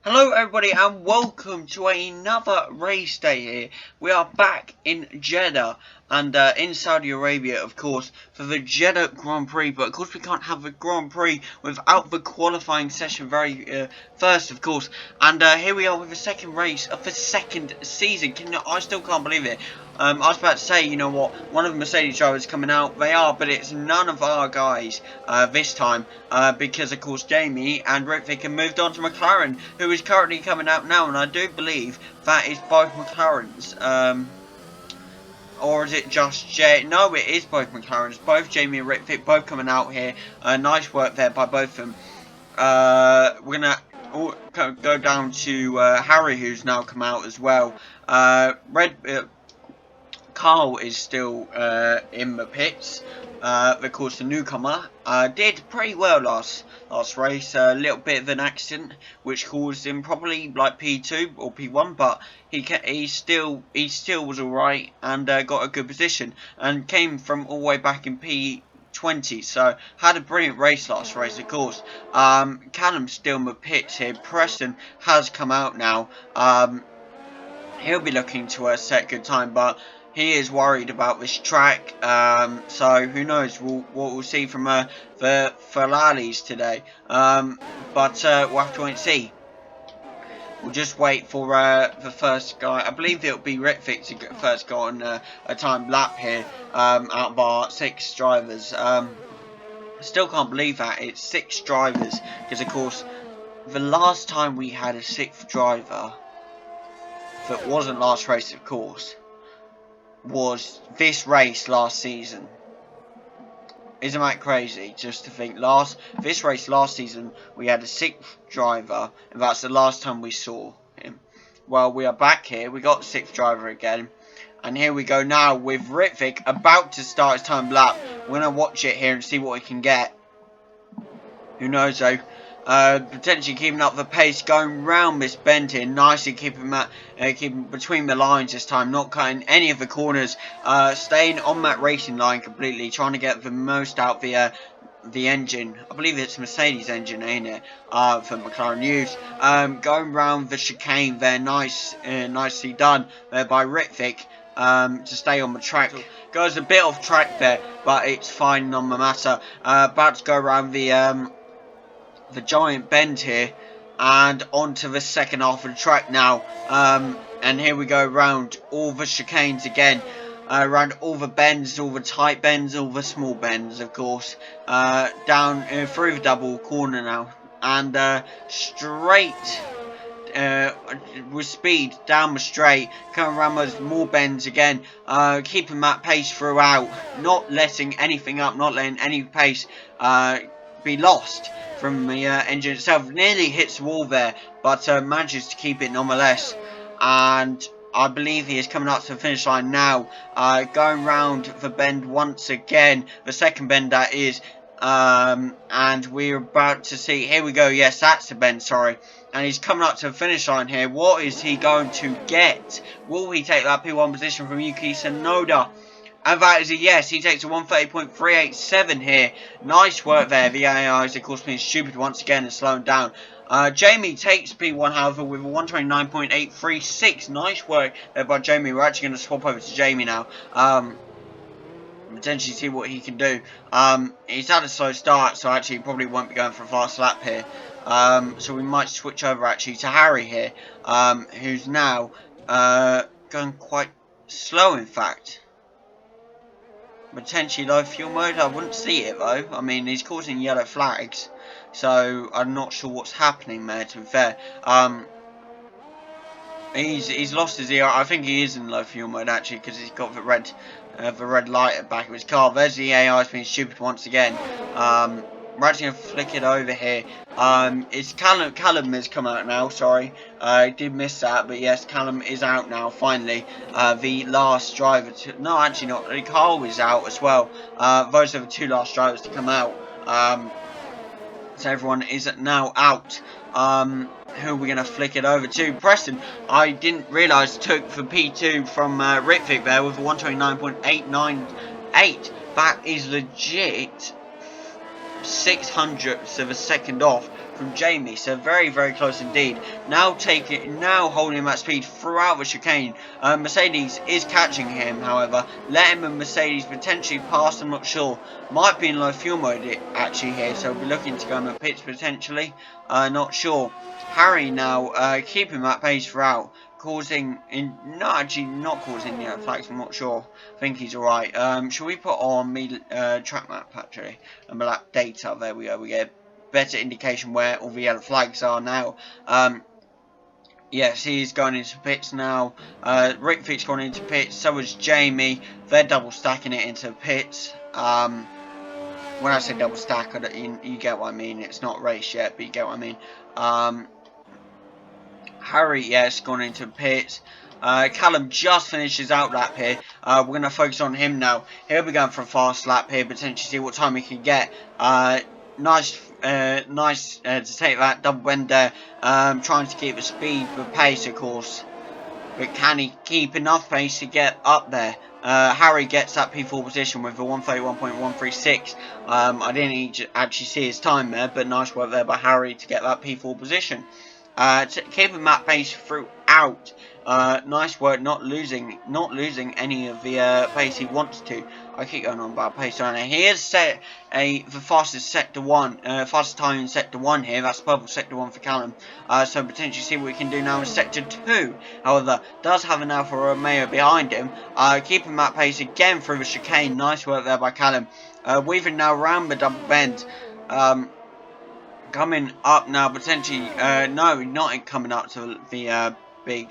Hello everybody and welcome to another race day here. We are back in Jeddah and in Saudi Arabia, of course, for the Jeddah Grand Prix. But of course we can't have the Grand Prix without the qualifying session first, of course. And here we are with the second race of the second season. I still can't believe it. I was about to say, you know what, one of the Mercedes drivers coming out, they are, but it's none of our guys this time, because of course Jamie and Ritvick have moved on to McLaren, who is currently coming out now, and I do believe that is both McLarens, or is it just Jay? No, it is both McLarens, both Jamie and Ritvick, both coming out here. Nice work there by both of them. We're gonna go down to Harry, who's now come out as well. Carl is still in the pits. Of course, the newcomer did pretty well last race. A little bit of an accident, which caused him probably like P2 or P1, but he still was alright and got a good position and came from all the way back in P20, so had a brilliant race last race, of course. Callum's still in the pits here. Preston has come out now. He'll be looking to set a good time, but he is worried about this track, so who knows what we'll see from the Ferraris today. But we'll have to wait and see. We'll just wait for the first guy. I believe it'll be Ritvick to first go on a time lap here, out of our 6 drivers. I still can't believe that it's 6 drivers, because of course the last time we had a 6th driver that wasn't last race, of course, was this race last season. Isn't that crazy? Just to think, this race last season we had a 6th driver, and that's the last time we saw him. Well, we are back here. We got 6th driver again, and here we go now with Ritvick about to start his time lap. We're gonna watch it here and see what we can get. Who knows though? Potentially keeping up the pace, going round this bend here, nicely keeping between the lines this time, not cutting any of the corners, staying on that racing line completely, trying to get the most out the engine. I believe it's Mercedes engine, ain't it? For McLaren use. Going round the chicane there, nicely done there by Ritvick. To stay on the track. Goes a bit off track there, but it's fine on the matter. About to go around the giant bend here and onto the second half of the track now, and here we go around all the chicanes again, around all the bends, all the tight bends, all the small bends, of course, down through the double corner now, and straight with speed down the straight, coming around those more bends again, keeping that pace throughout, not letting anything up, not letting any pace be lost from the engine itself. Nearly hits the wall there, but manages to keep it nonetheless. And I believe he is coming up to the finish line now, going round the bend once again, the second bend that is, and we're about to see, here we go, yes, that's the bend, sorry, and he's coming up to the finish line here. What is he going to get? Will he take that P1 position from Yuki Tsunoda? And that is a yes. He takes a 130.387 here. Nice work there. The AI is, of course, being stupid once again and slowing down. Jamie takes P1, however, with a 129.836. Nice work there by Jamie. We're actually going to swap over to Jamie now. Potentially see what he can do. He's had a slow start, so actually he probably won't be going for a fast lap here. So we might switch over actually to Harry here, who's now going quite slow, in fact. Potentially low fuel mode. I wouldn't see it though. I mean, he's causing yellow flags, so I'm not sure what's happening there, to be fair. He's lost his ER. I think he is in low fuel mode actually, because he's got the red light at the back of his car. There's the AI's being stupid once again. We're actually going to flick it over here. It's Callum has come out now, sorry. I did miss that, but yes, Callum is out now, finally. The last driver to... No, actually not. Carl is out as well. Those are the 2 last drivers to come out. So everyone is now out. Who are we going to flick it over to? Preston, I didn't realise, took the P2 from Ritvick there with a 129.898. That is legit 0.06 of a second off from Jamie, so very, very close indeed. Now holding him at speed throughout the chicane. Mercedes is catching him, however. Let him and Mercedes potentially pass, I'm not sure. Might be in low fuel mode actually here, so we'll be looking to go in the pits potentially. Not sure. Harry now keeping that pace throughout. Not causing the flags, I'm not sure. I think he's alright. Shall we put on track map actually? And map data, there we go, we get better indication where all the yellow flags are now. Yes, he's going into pits now. Rick Fitch's gone into pits, so is Jamie. They're double stacking it into pits. When I say double stack, you get what I mean. It's not race yet, but you get what I mean. Harry, yes, gone into pits. Callum just finished his out lap here. We're going to focus on him now. He'll be going for a fast lap here, potentially see what time he can get. Nice to take that double bend there. Trying to keep the speed, the pace, of course. But can he keep enough pace to get up there? Harry gets that P4 position with a 131.136. I didn't actually see his time there, but nice work there by Harry to get that P4 position. Keeping that pace throughout. Nice work, not losing any of the pace he wants to. I keep going on about pace on it. He has set the fastest fastest time in sector 1 here. That's purple sector 1 for Callum. So potentially see what we can do now in sector 2. However, does have an Alfa Romeo behind him. Keeping that pace again through the chicane. Nice work there by Callum. Weaving now around the double bend. Coming up now, potentially, no, not coming up to the big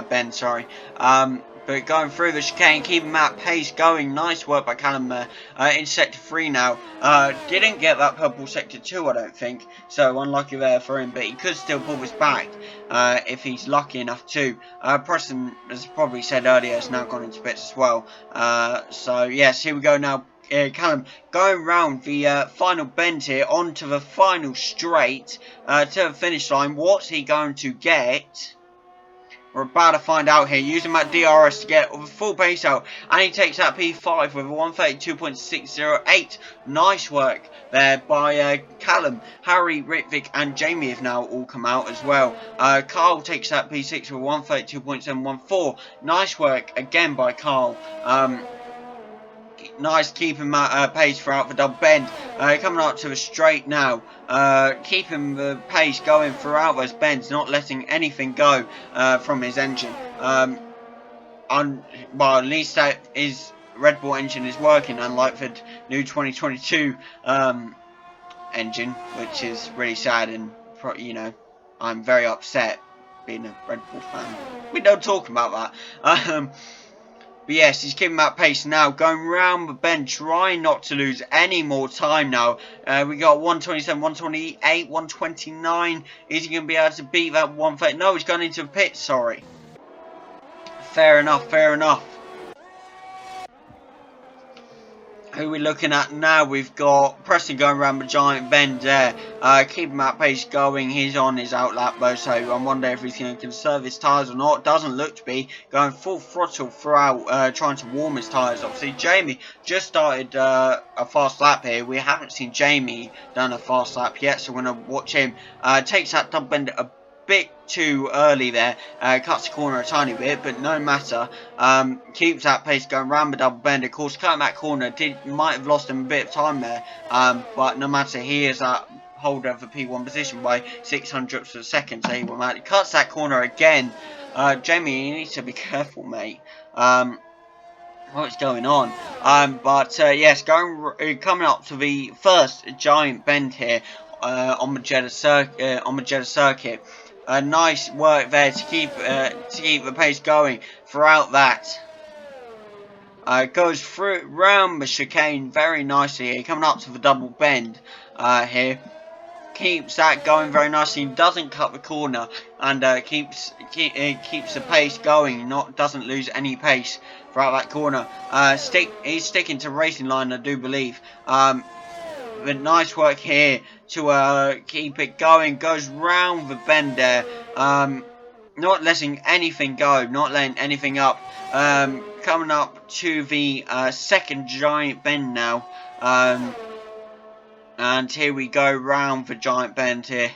bend, sorry. But going through the chicane, keeping that pace going. Nice work by Callum there. In sector 3 now. Didn't get that purple sector 2, I don't think. So unlucky there for him, but he could still pull this back if he's lucky enough to. Preston, as probably said earlier, has now gone into pits as well. So yes, here we go now. Callum going round the final bend here onto the final straight to the finish line. What's he going to get? We're about to find out here. Using that DRS to get the full pace out, and he takes that P5 with a 132.608. Nice work there by Callum. Harry, Ritvick and Jamie have now all come out as well. Carl takes that P6 with 132.714. Nice work again by Carl. Nice keeping that pace throughout the double bend. Coming up to the straight now. Keeping the pace going throughout those bends, not letting anything go from his engine. Well, at least that his Red Bull engine is working, unlike the new 2022 engine, which is really sad, and you know, I'm very upset being a Red Bull fan. We don't talk about that. But yes, he's keeping that pace now, going round the bend, trying not to lose any more time now. We got 127, 128, 129. Is he going to be able to beat that 130? No, he's gone into a pit, sorry. Fair enough, fair enough. Who are we looking at now? We've got Preston going around the giant bend there. Keeping that pace going. He's on his outlap though, so I'm wondering if he's going to conserve his tyres or not. Doesn't look to be. Going full throttle throughout, trying to warm his tyres. Obviously, Jamie just started a fast lap here. We haven't seen Jamie done a fast lap yet, so we're going to watch him. Takes that double bend a bit too early there, cuts the corner a tiny bit, but no matter. Keeps that pace going round the double bend. Of course, cutting that corner might have lost him a bit of time there, but no matter, he is that holder of the P1 position by 600ths of a second, so he automatically cuts that corner again. Jamie, you need to be careful, mate. What's going on? Yes, coming up to the first giant bend here on the Jeddah circuit. Nice work there to keep the pace going throughout that. Goes through round the chicane very nicely here, coming up to the double bend here. Keeps that going very nicely. Doesn't cut the corner and keeps the pace going. Doesn't lose any pace throughout that corner. He's sticking to racing line, I do believe. But nice work here to keep it going. Goes round the bend there. Not letting anything go. Not letting anything up. Coming up to the second giant bend now. And here we go round the giant bend here.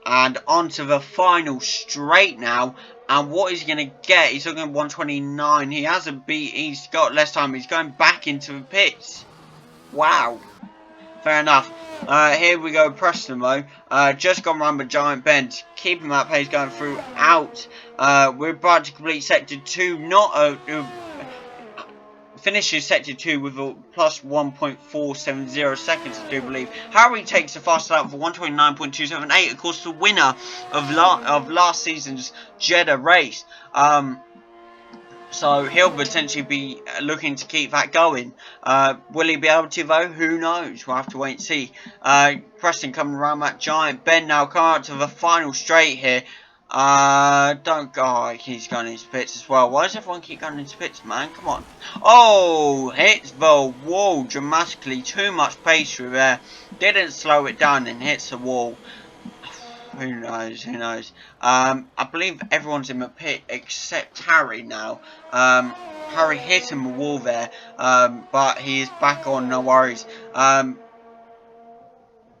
And onto the final straight now. And what he's going to get, he's looking at 129. He hasn't beat, he's got less time. He's going back into the pits. Wow. Fair enough. Here we go, Preston though. Just gone round the giant bend. Keeping that pace going throughout. We're about to complete sector 2. Finishes sector 2 with a plus 1.470 seconds, I do believe. Harry takes the fast lap for 129.278. Of course, the winner of last season's Jeddah race. So he'll potentially be looking to keep that going. Will he be able to though? Who knows? We'll have to wait and see. Preston coming around that giant bend now, coming up to the final straight here. Don't go. Oh, he's going into pits as well. Why does everyone keep going into pits, man? Come on. Oh, hits the wall dramatically. Too much pace through there. Didn't slow it down and hits the wall. Who knows? Who knows? I believe everyone's in the pit except Harry now. Harry hit him the wall there, but he is back on. No worries.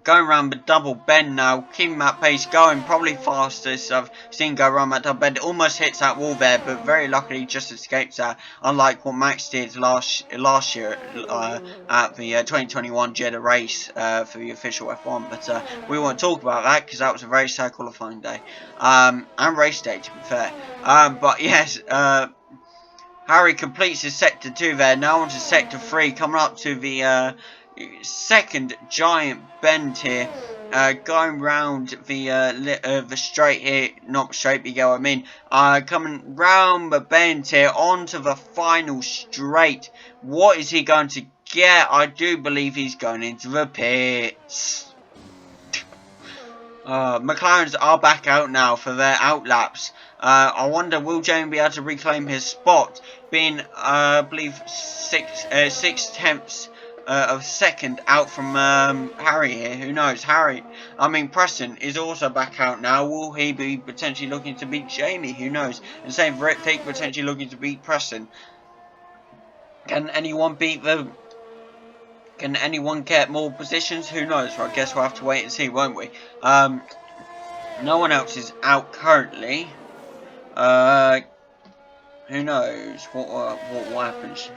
Going around the double bend now, keeping that pace going, probably fastest I've seen go around that double bend. Almost hits that wall there, but very luckily just escapes that, unlike what Max did last year at the 2021 Jeddah race for the official F1. But we won't talk about that because that was a very sad qualifying day and race day, to be fair. But yes, Harry completes his sector 2 there. Now on to sector 3, coming up to the second giant bend here, going round the straight here, not straight, but you get what I mean. Coming round the bend here onto the final straight. What is he going to get? I do believe he's going into the pits. McLarens are back out now for their outlaps. I wonder, will Jamie be able to reclaim his spot, being I believe 6 tenths of a second out from Harry here. Who knows? Preston is also back out now. Will he be potentially looking to beat Jamie? Who knows? And same for Rick, potentially looking to beat Preston. Can anyone get more positions? Who knows? Well, I guess we'll have to wait and see, won't we? No one else is out currently. Who knows what happens?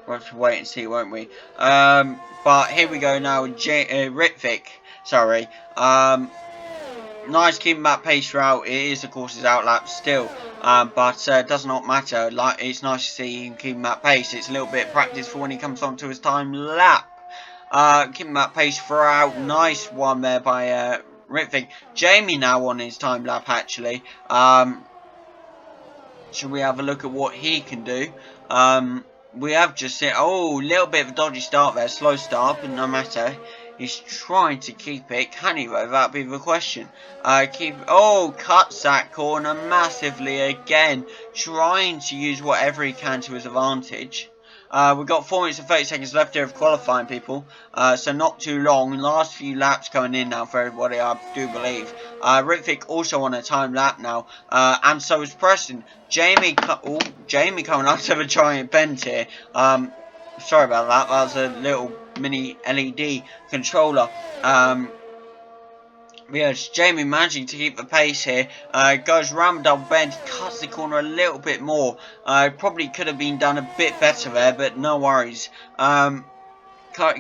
We'll have to wait and see, won't we? But here we go now. Ritvik, sorry. Nice keeping that pace throughout. It is, of course, his outlap still. But it does not matter. Like, it's nice to see him keeping that pace. It's a little bit of practice for when he comes on to his time lap. Keeping that pace throughout. Nice one there by Ritvik. Jamie now on his time lap, actually. Should we have a look at what he can do? We have just seen, oh, a little bit of a dodgy start there, slow start, but no matter. He's trying to keep it, can he though? That'd be the question. Cuts that corner massively again, trying to use whatever he can to his advantage. We've got 4 minutes and 30 seconds left here of qualifying, people. So not too long. Last few laps coming in now for everybody, I do believe. Ritvik also on a time lap now. And so is Preston. Jamie coming up to the giant bend here. Sorry about that. That was a little mini LED controller. Yes, Jamie managing to keep the pace here. Goes round the double bend, cuts the corner a little bit more. Probably could have been done a bit better there, but no worries.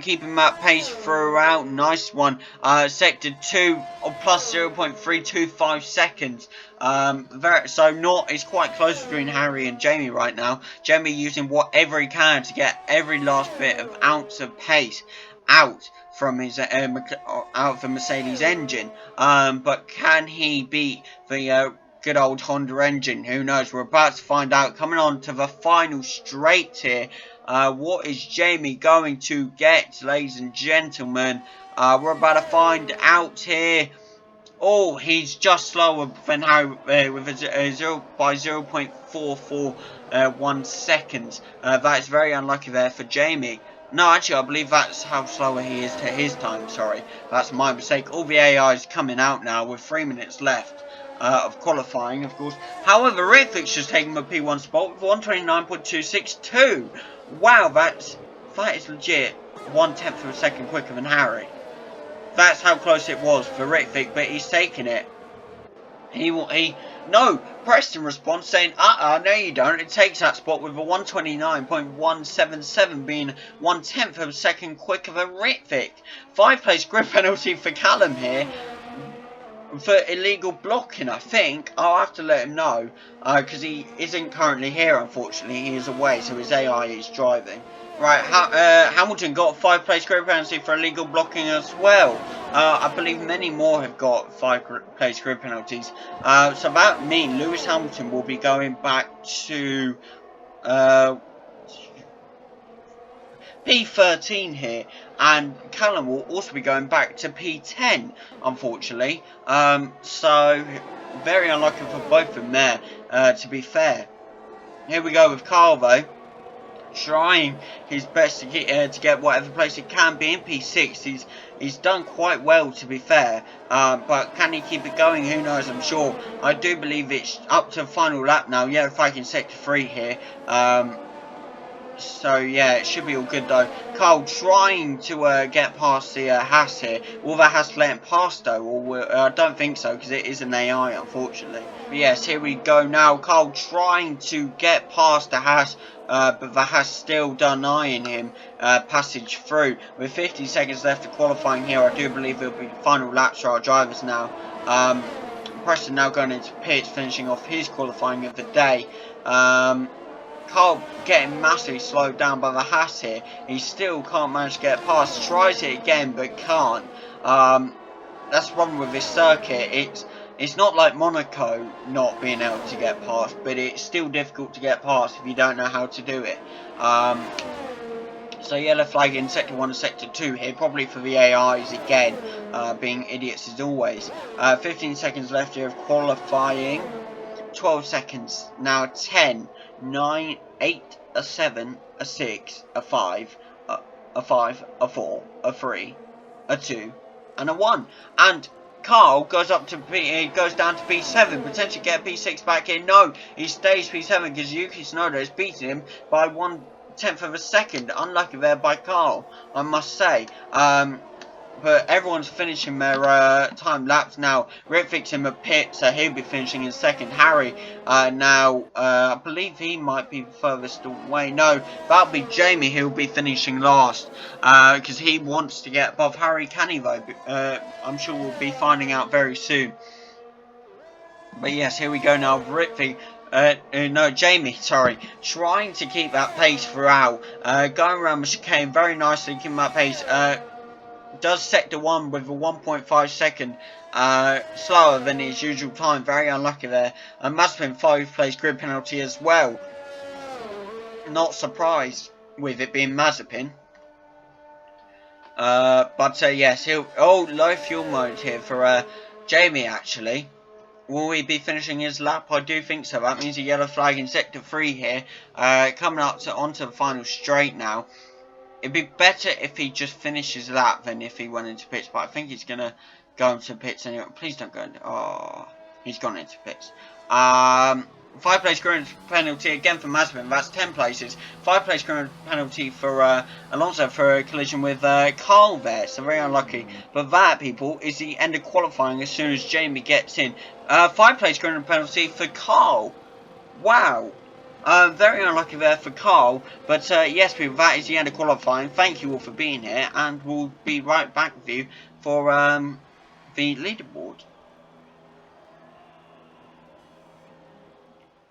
Keeping that pace throughout. Nice one. Sector 2 plus 0.325 seconds. It's quite close between Harry and Jamie right now. Jamie using whatever he can to get every last bit of ounce of pace out from his Mercedes engine. But can he beat the good old Honda engine? Who knows? We're about to find out. Coming on to the final straight here. What is Jamie going to get, ladies and gentlemen? We're about to find out here. Oh, he's just slower than Harry with a 0.441 seconds. That is very unlucky there for Jamie. No, actually, I believe that's how slower he is to his time. Sorry, that's my mistake. All the AI is coming out now with 3 minutes left of qualifying, of course. However, Ritvik's just taking the P1 spot with 129.262. Wow, that is legit 1/10 of a second quicker than Harry. That's how close it was for Ritvic, but he's taken it. No, Preston responds saying, no you don't. It takes that spot with a 129.177 being 1/10 of a second quicker than Ritvic. 5 place grid penalty for Callum here for illegal blocking, I think. I'll have to let him know, because he isn't currently here, unfortunately. He is away, so his AI is driving. Right, Hamilton got a 5 place grid penalty for illegal blocking as well. I believe many more have got 5 place grid penalties. So that means Lewis Hamilton will be going back to P13 here, and Callum will also be going back to P10, unfortunately. So very unlucky for both of them there, to be fair. Here we go with Carl, though, trying his best to get whatever place he can be in P6. He's done quite well, to be fair, but can he keep it going? Who knows? I'm sure. I do believe it's up to the final lap now. Yeah, fighting sector 3 here. So yeah, it should be all good though. Carl trying to get past the Haas here. Will the Haas let him pass though? Or I don't think so, because it is an AI, unfortunately. But yes, here we go now. Carl trying to get past the Haas, but the Haas still denying him passage through. With 50 seconds left of qualifying here, I do believe it'll be final laps for our drivers now. Preston now going into pits, finishing off his qualifying of the day. Carl getting massively slowed down by the Haas here. He still can't manage to get past. Tries it again, but can't. That's the problem with this circuit. It's not like Monaco not being able to get past, but it's still difficult to get past if you don't know how to do it. So yellow flag in sector 1 and sector 2 here, probably for the AIs again, being idiots as always. 15 seconds left here of qualifying. 12 seconds now. 10, 9, 8, a 7, a 6, a 5, a 5, a 4, a 3, a 2, and a 1. And Carl goes up to goes down to P7, potentially get P6 back in. No, he stays P7 because Yuki Tsunoda has beaten him by 1/10 of a second. Unlucky there by Carl, I must say. But everyone's finishing their time laps now. Ritvik's in the pit, so he'll be finishing in second. Harry, now, I believe he might be furthest away. No, that'll be Jamie who'll be finishing last, because he wants to get above Harry. Can he, though? I'm sure we'll be finding out very soon. But yes, here we go now. Ritvik. No, Jamie, sorry, trying to keep that pace throughout, going around the chicane very nicely, keeping that pace, does sector 1 with a 1.5 second slower than his usual time. Very unlucky there. And Mazepin 5 place grid penalty as well. Not surprised with it being Mazepin. But yes, low fuel mode here for Jamie actually. Will he be finishing his lap? I do think so. That means a yellow flag in sector 3 here. Coming up onto the final straight now. It'd be better if he just finishes that than if he went into pits, but I think he's going to go into pits anyway. Please don't go into... Oh, he's gone into pits. 5 place grid penalty again for Mazepin. That's 10 places. 5 place grid penalty for Alonso for a collision with Carl there. So very unlucky. But that, people, is the end of qualifying as soon as Jamie gets in. 5 place grid penalty for Carl. Wow. Very unlucky there for Carl, but yes, people, that is the end of qualifying. Thank you all for being here, and we'll be right back with you for the leaderboard.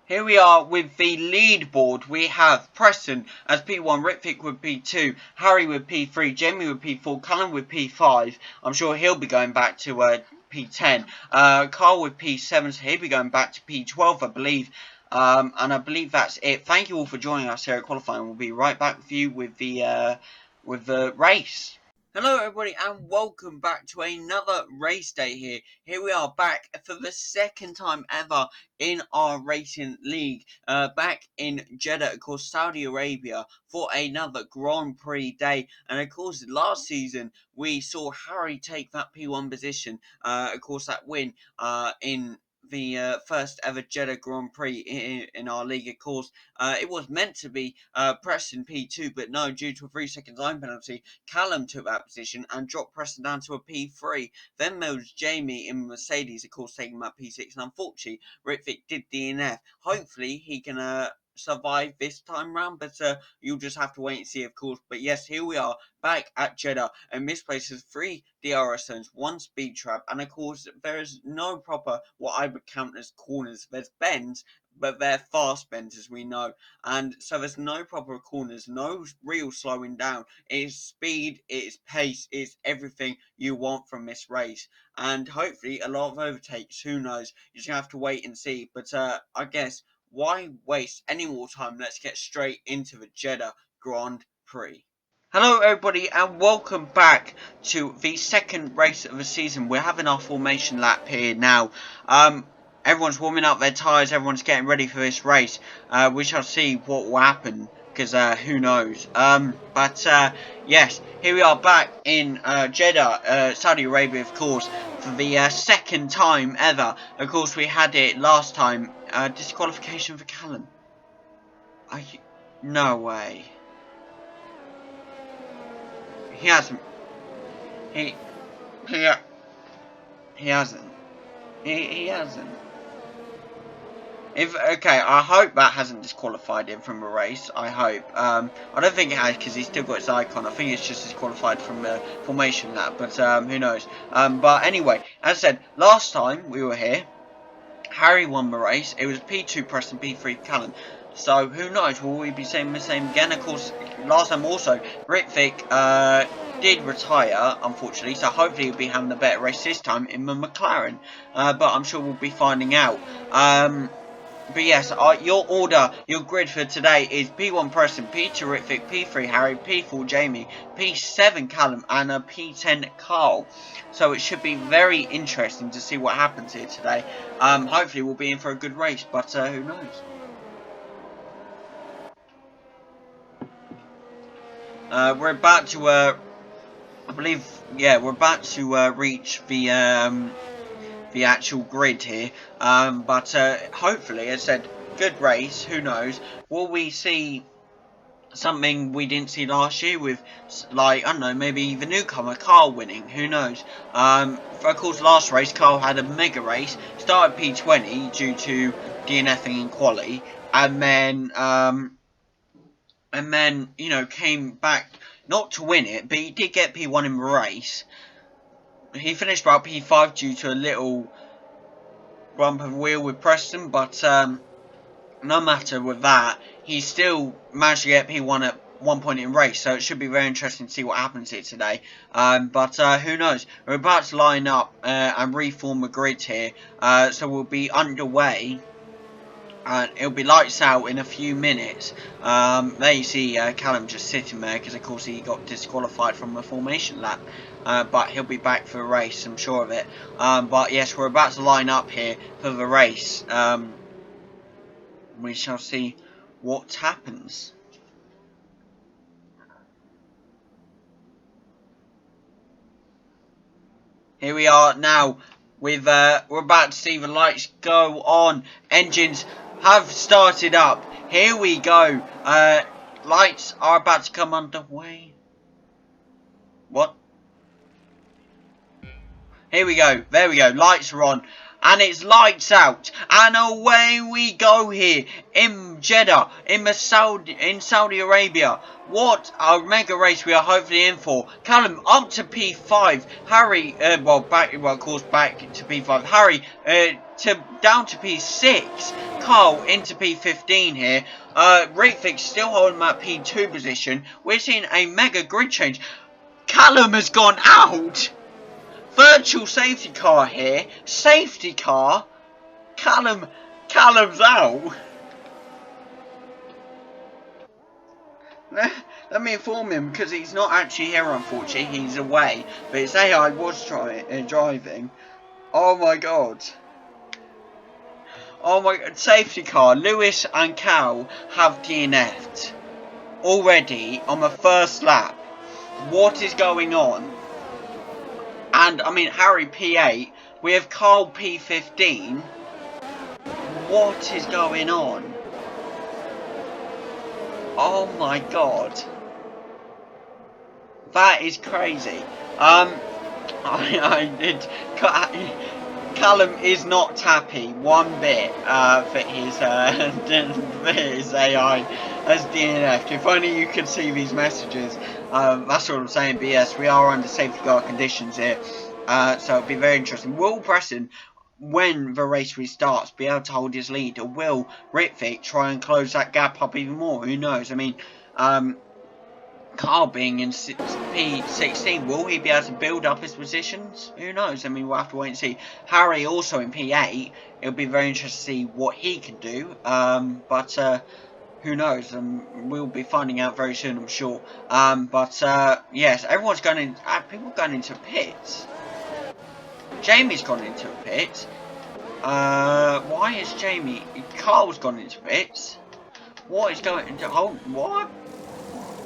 Here we are with the leaderboard. We have Preston as P1, Ritvic with P2, Harry with P3, Jamie with P4, Callum with P5. I'm sure he'll be going back to P10. Carl with P7, so he'll be going back to P12, I believe. And I believe that's it. Thank you all for joining us here at qualifying. We'll be right back with you with the race. Hello everybody and welcome back to another race day here. Here we are back for the second time ever in our racing league. Back in Jeddah, of course, Saudi Arabia, for another Grand Prix day. And of course, last season we saw Harry take that P1 position. Of course, that win in the first ever Jeddah Grand Prix in our league. Of course, it was meant to be Preston P2, but no, due to a 3-second time penalty, Callum took that position and dropped Preston down to a P3. Then there was Jamie in Mercedes, of course, taking that P6, and unfortunately, Ritvic did DNF. Hopefully, he can survive this time round, but you'll just have to wait and see, of course. But yes, here we are back at Jeddah, and this place has 3 DRS zones, 1 speed trap, and of course there is no proper what I would count as corners. There's bends, but they're fast bends, as we know, and so there's no proper corners, no real slowing down. It's speed, it's pace, it's everything you want from this race, and hopefully a lot of overtakes. Who knows? You just have to wait and see. But I guess, why waste any more time? Let's get straight into the Jeddah Grand Prix. Hello everybody and welcome back to the second race of the season. We're having our formation lap here now. Everyone's warming up their tyres, everyone's getting ready for this race. We shall see what will happen, because who knows. Yes, here we are back in Jeddah, Saudi Arabia, of course, for the second time ever. Of course, we had it last time, disqualification for Callum. No way. He hasn't. He hasn't. He hasn't. Okay, I hope that hasn't disqualified him from the race. I hope. I don't think it has, because he's still got his icon. I think it's just disqualified from the formation lap. But who knows? But anyway, as I said, last time we were here, Harry won the race. It was P2 Preston, P3 Callum. So who knows? Will we be saying the same again? Of course, last time also, Ritvic did retire, unfortunately. So hopefully he'll be having a better race this time in the McLaren. But I'm sure we'll be finding out. But yes, your grid for today is P1 Preston, P2 Ritvic, P3 Harry, P4 Jamie, P7 Callum, and a P10 Carl. So it should be very interesting to see what happens here today. Hopefully we'll be in for a good race, but who knows? We're about to, I believe, yeah, we're about to reach the actual grid here. But hopefully, as I said, good race. Who knows? Will we see something we didn't see last year with, like, I don't know, maybe the newcomer Carl winning? Who knows? Of course, last race Carl had a mega race, started P20 due to DNFing in quali, and then you know, came back not to win it, but he did get P1 in the race. He finished about P5 due to a little bump of wheel with Preston, but no matter with that, he still managed to get P1 at one point in race, so it should be very interesting to see what happens here today. But who knows? We're about to line up and reform the grid here, so we'll be underway. It'll be lights out in a few minutes. There you see Callum just sitting there, because of course he got disqualified from the formation lap. But he'll be back for the race, I'm sure of it. But yes, we're about to line up here for the race. We shall see what happens. Here we are now with we're about to see the lights go on. Engines have started up. Here we go. Lights are about to come underway. What? Here we go. There we go. Lights are on. And it's lights out. And away we go here in Jeddah, in Saudi Arabia. What a mega race we are hopefully in for. Callum up to P5. Harry, of course, back to P5. Harry, down to P6. Carl into P15 here. Ritvic still holding that P2 position. We're seeing a mega grid change. Callum has gone out. Virtual safety car here. Safety car. Callum's out. Let me inform him, because he's not actually here, unfortunately. He's away. But it's AI was driving. Oh my god. Oh my god. Safety car. Lewis and Cal have DNF'd already on the first lap. What is going on? And, I mean, Harry P8, we have Carl P15, What is going on? Oh my god. That is crazy. I did. Callum is not happy one bit for his AI as DNF. If only you could see these messages. That's what I'm saying. But yes, we are under safety car conditions here, so it'll be very interesting. Will Preston, when the race restarts, be able to hold his lead, or will Ritvic try and close that gap up even more? Who knows? I mean, Carl being in P16, will he be able to build up his positions? Who knows? I mean, we'll have to wait and see. Harry also in P8. It'll be very interesting to see what he can do. But who knows? We'll be finding out very soon, I'm sure. Yes, everyone's going in. People going into pits. Jamie's gone into a pit. Why is Jamie? Carl's gone into pits. What is going into? Hold what?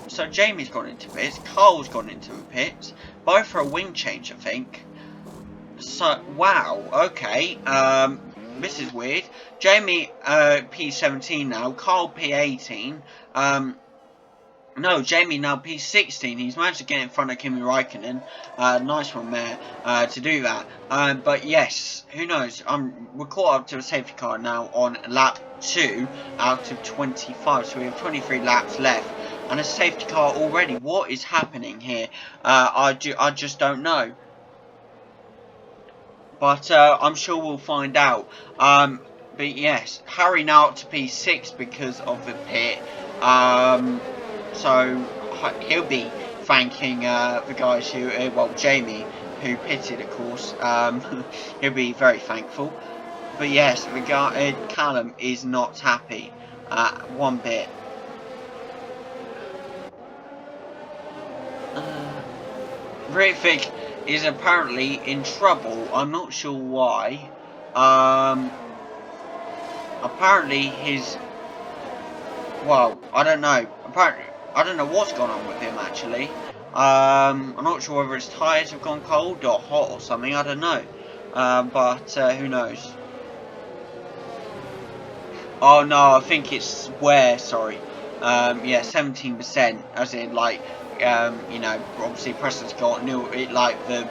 So Jamie's gone into pits, Carl's gone into a pit, both for a wing change, I think. So, wow, okay, this is weird. Jamie, P17 now, Carl P18, no, Jamie now P16, he's managed to get in front of Kimi Raikkonen, nice one there, to do that, but yes, who knows, we're caught up to a safety car now on lap 2 out of 25, so we have 23 laps left. And a safety car already. What is happening here? I just don't know. But I'm sure we'll find out. But yes, Harry now up to P6 because of the pit. So he'll be thanking the guys who, well, Jamie, who pitted, of course. He'll be very thankful. But yes, Callum is not happy one bit. Ritvic is apparently in trouble. I'm not sure why. Apparently his... Well, I don't know. Apparently, I don't know what's gone on with him, actually. I'm not sure whether his tyres have gone cold or hot or something. I don't know. Who knows? Oh, no, I think it's wear, sorry. Yeah, 17%, as in, like... you know, obviously Preston's got the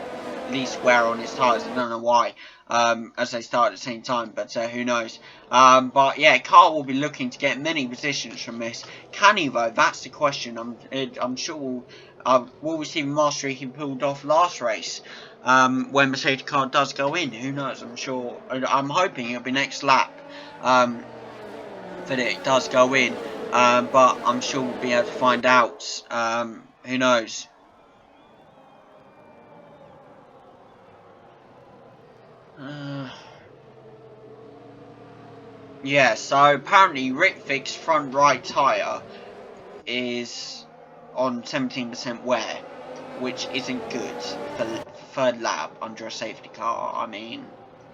least wear on his tyres. I don't know why, as they start at the same time, but who knows. But yeah, Carl will be looking to get many positions from this. Can he though? That's the question. I'm sure we'll receive mastery he pulled off last race. When the safety car does go in, who knows? I'm sure. I'm hoping it'll be next lap. That it does go in. But I'm sure we'll be able to find out. Who knows? Yeah, so apparently Ritvic's front right tyre is on 17% wear, which isn't good for the third lap under a safety car. I mean,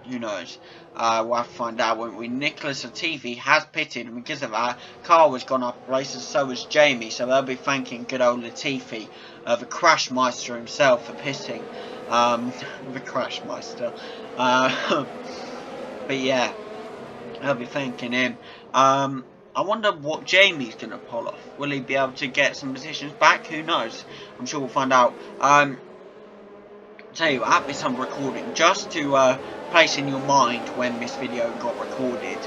who knows? We'll have to find out, won't we? Nicholas Latifi has pitted, and because of that, Carl has gone up races, so has Jamie, so they'll be thanking good old Latifi, the Crash Meister himself, for pitting. The Crash Meister. But yeah, they'll be thanking him. I wonder what Jamie's going to pull off. Will he be able to get some positions back? Who knows? I'm sure we'll find out. Tell you, at this I'm recording, just to place in your mind when this video got recorded.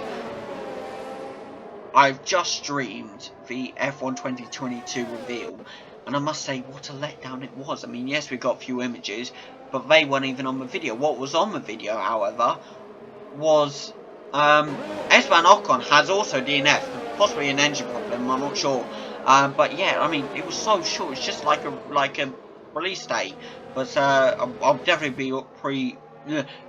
I've just streamed the F1 2022 reveal, and I must say, what a letdown it was. I mean, yes, we got a few images, but they weren't even on the video. What was on the video, however, was Esteban Ocon has also DNF, possibly an engine problem, I'm not sure. But yeah, I mean, it was so short. It's just like a release date. But I'll definitely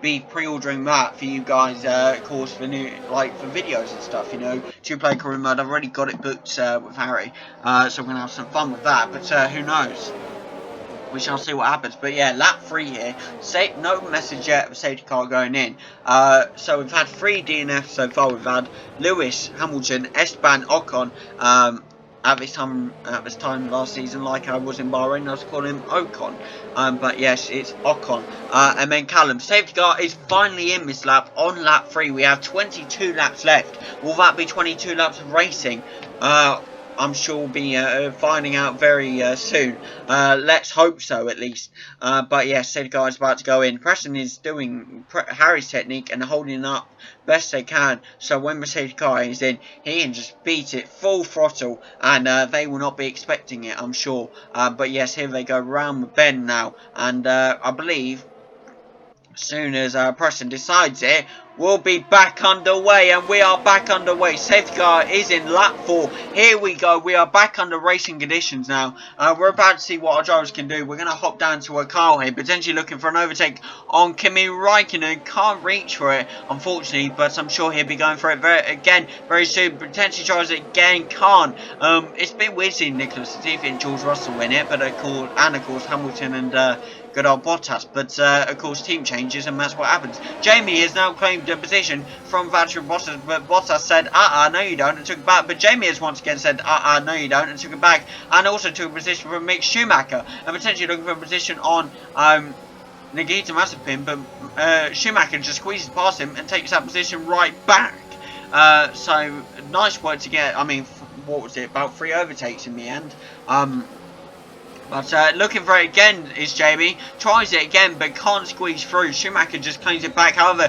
be pre-ordering that for you guys, of course, for new for videos and stuff. You know, two-player career mode. I've already got it booked with Harry, so I'm gonna have some fun with that. But who knows? We shall see what happens. But yeah, lap 3 here. No message yet of safety car going in. So we've had 3 DNFs so far. We've had Lewis, Hamilton, Esteban Ocon, at this time last season, like I was in Bahrain, I was calling him Ocon. But yes, it's Ocon. And then Callum. Safety car is finally in this lap, on lap 3. We have 22 laps left. Will that be 22 laps of racing? I'm sure we'll be finding out very soon. Let's hope so, at least. But yes, safety car is about to go in. Preston is doing Harry's technique and holding up best they can. So when the safety car is in, he can just beat it full throttle, and they will not be expecting it, I'm sure. But yes, here they go round the bend now, and I believe as soon as Preston decides it, we'll be back underway, and we are back underway. Safety car is in lap 4. Here we go. We are back under racing conditions now. We're about to see what our drivers can do. We're going to hop down to a car here, potentially looking for an overtake on Kimi Räikkönen. Can't reach for it, unfortunately, but I'm sure he'll be going for it very soon. Potentially tries it again, can't. It's been weird seeing Nicholas Latifi and George Russell win it, but of course Hamilton and good old Bottas, but of course team changes and that's what happens. Jamie has now claimed a position from Valtteri Bottas, but Bottas said no you don't, and took it back. But Jamie has once again said no you don't, and took it back, and also took a position from Mick Schumacher, and potentially looking for a position on Nikita Mazepin, but Schumacher just squeezes past him and takes that position right back. So nice work to get. I mean, what was it, about 3 overtakes in the end. But looking for it again is Jamie. Tries it again but can't squeeze through. Schumacher just claims it back. However,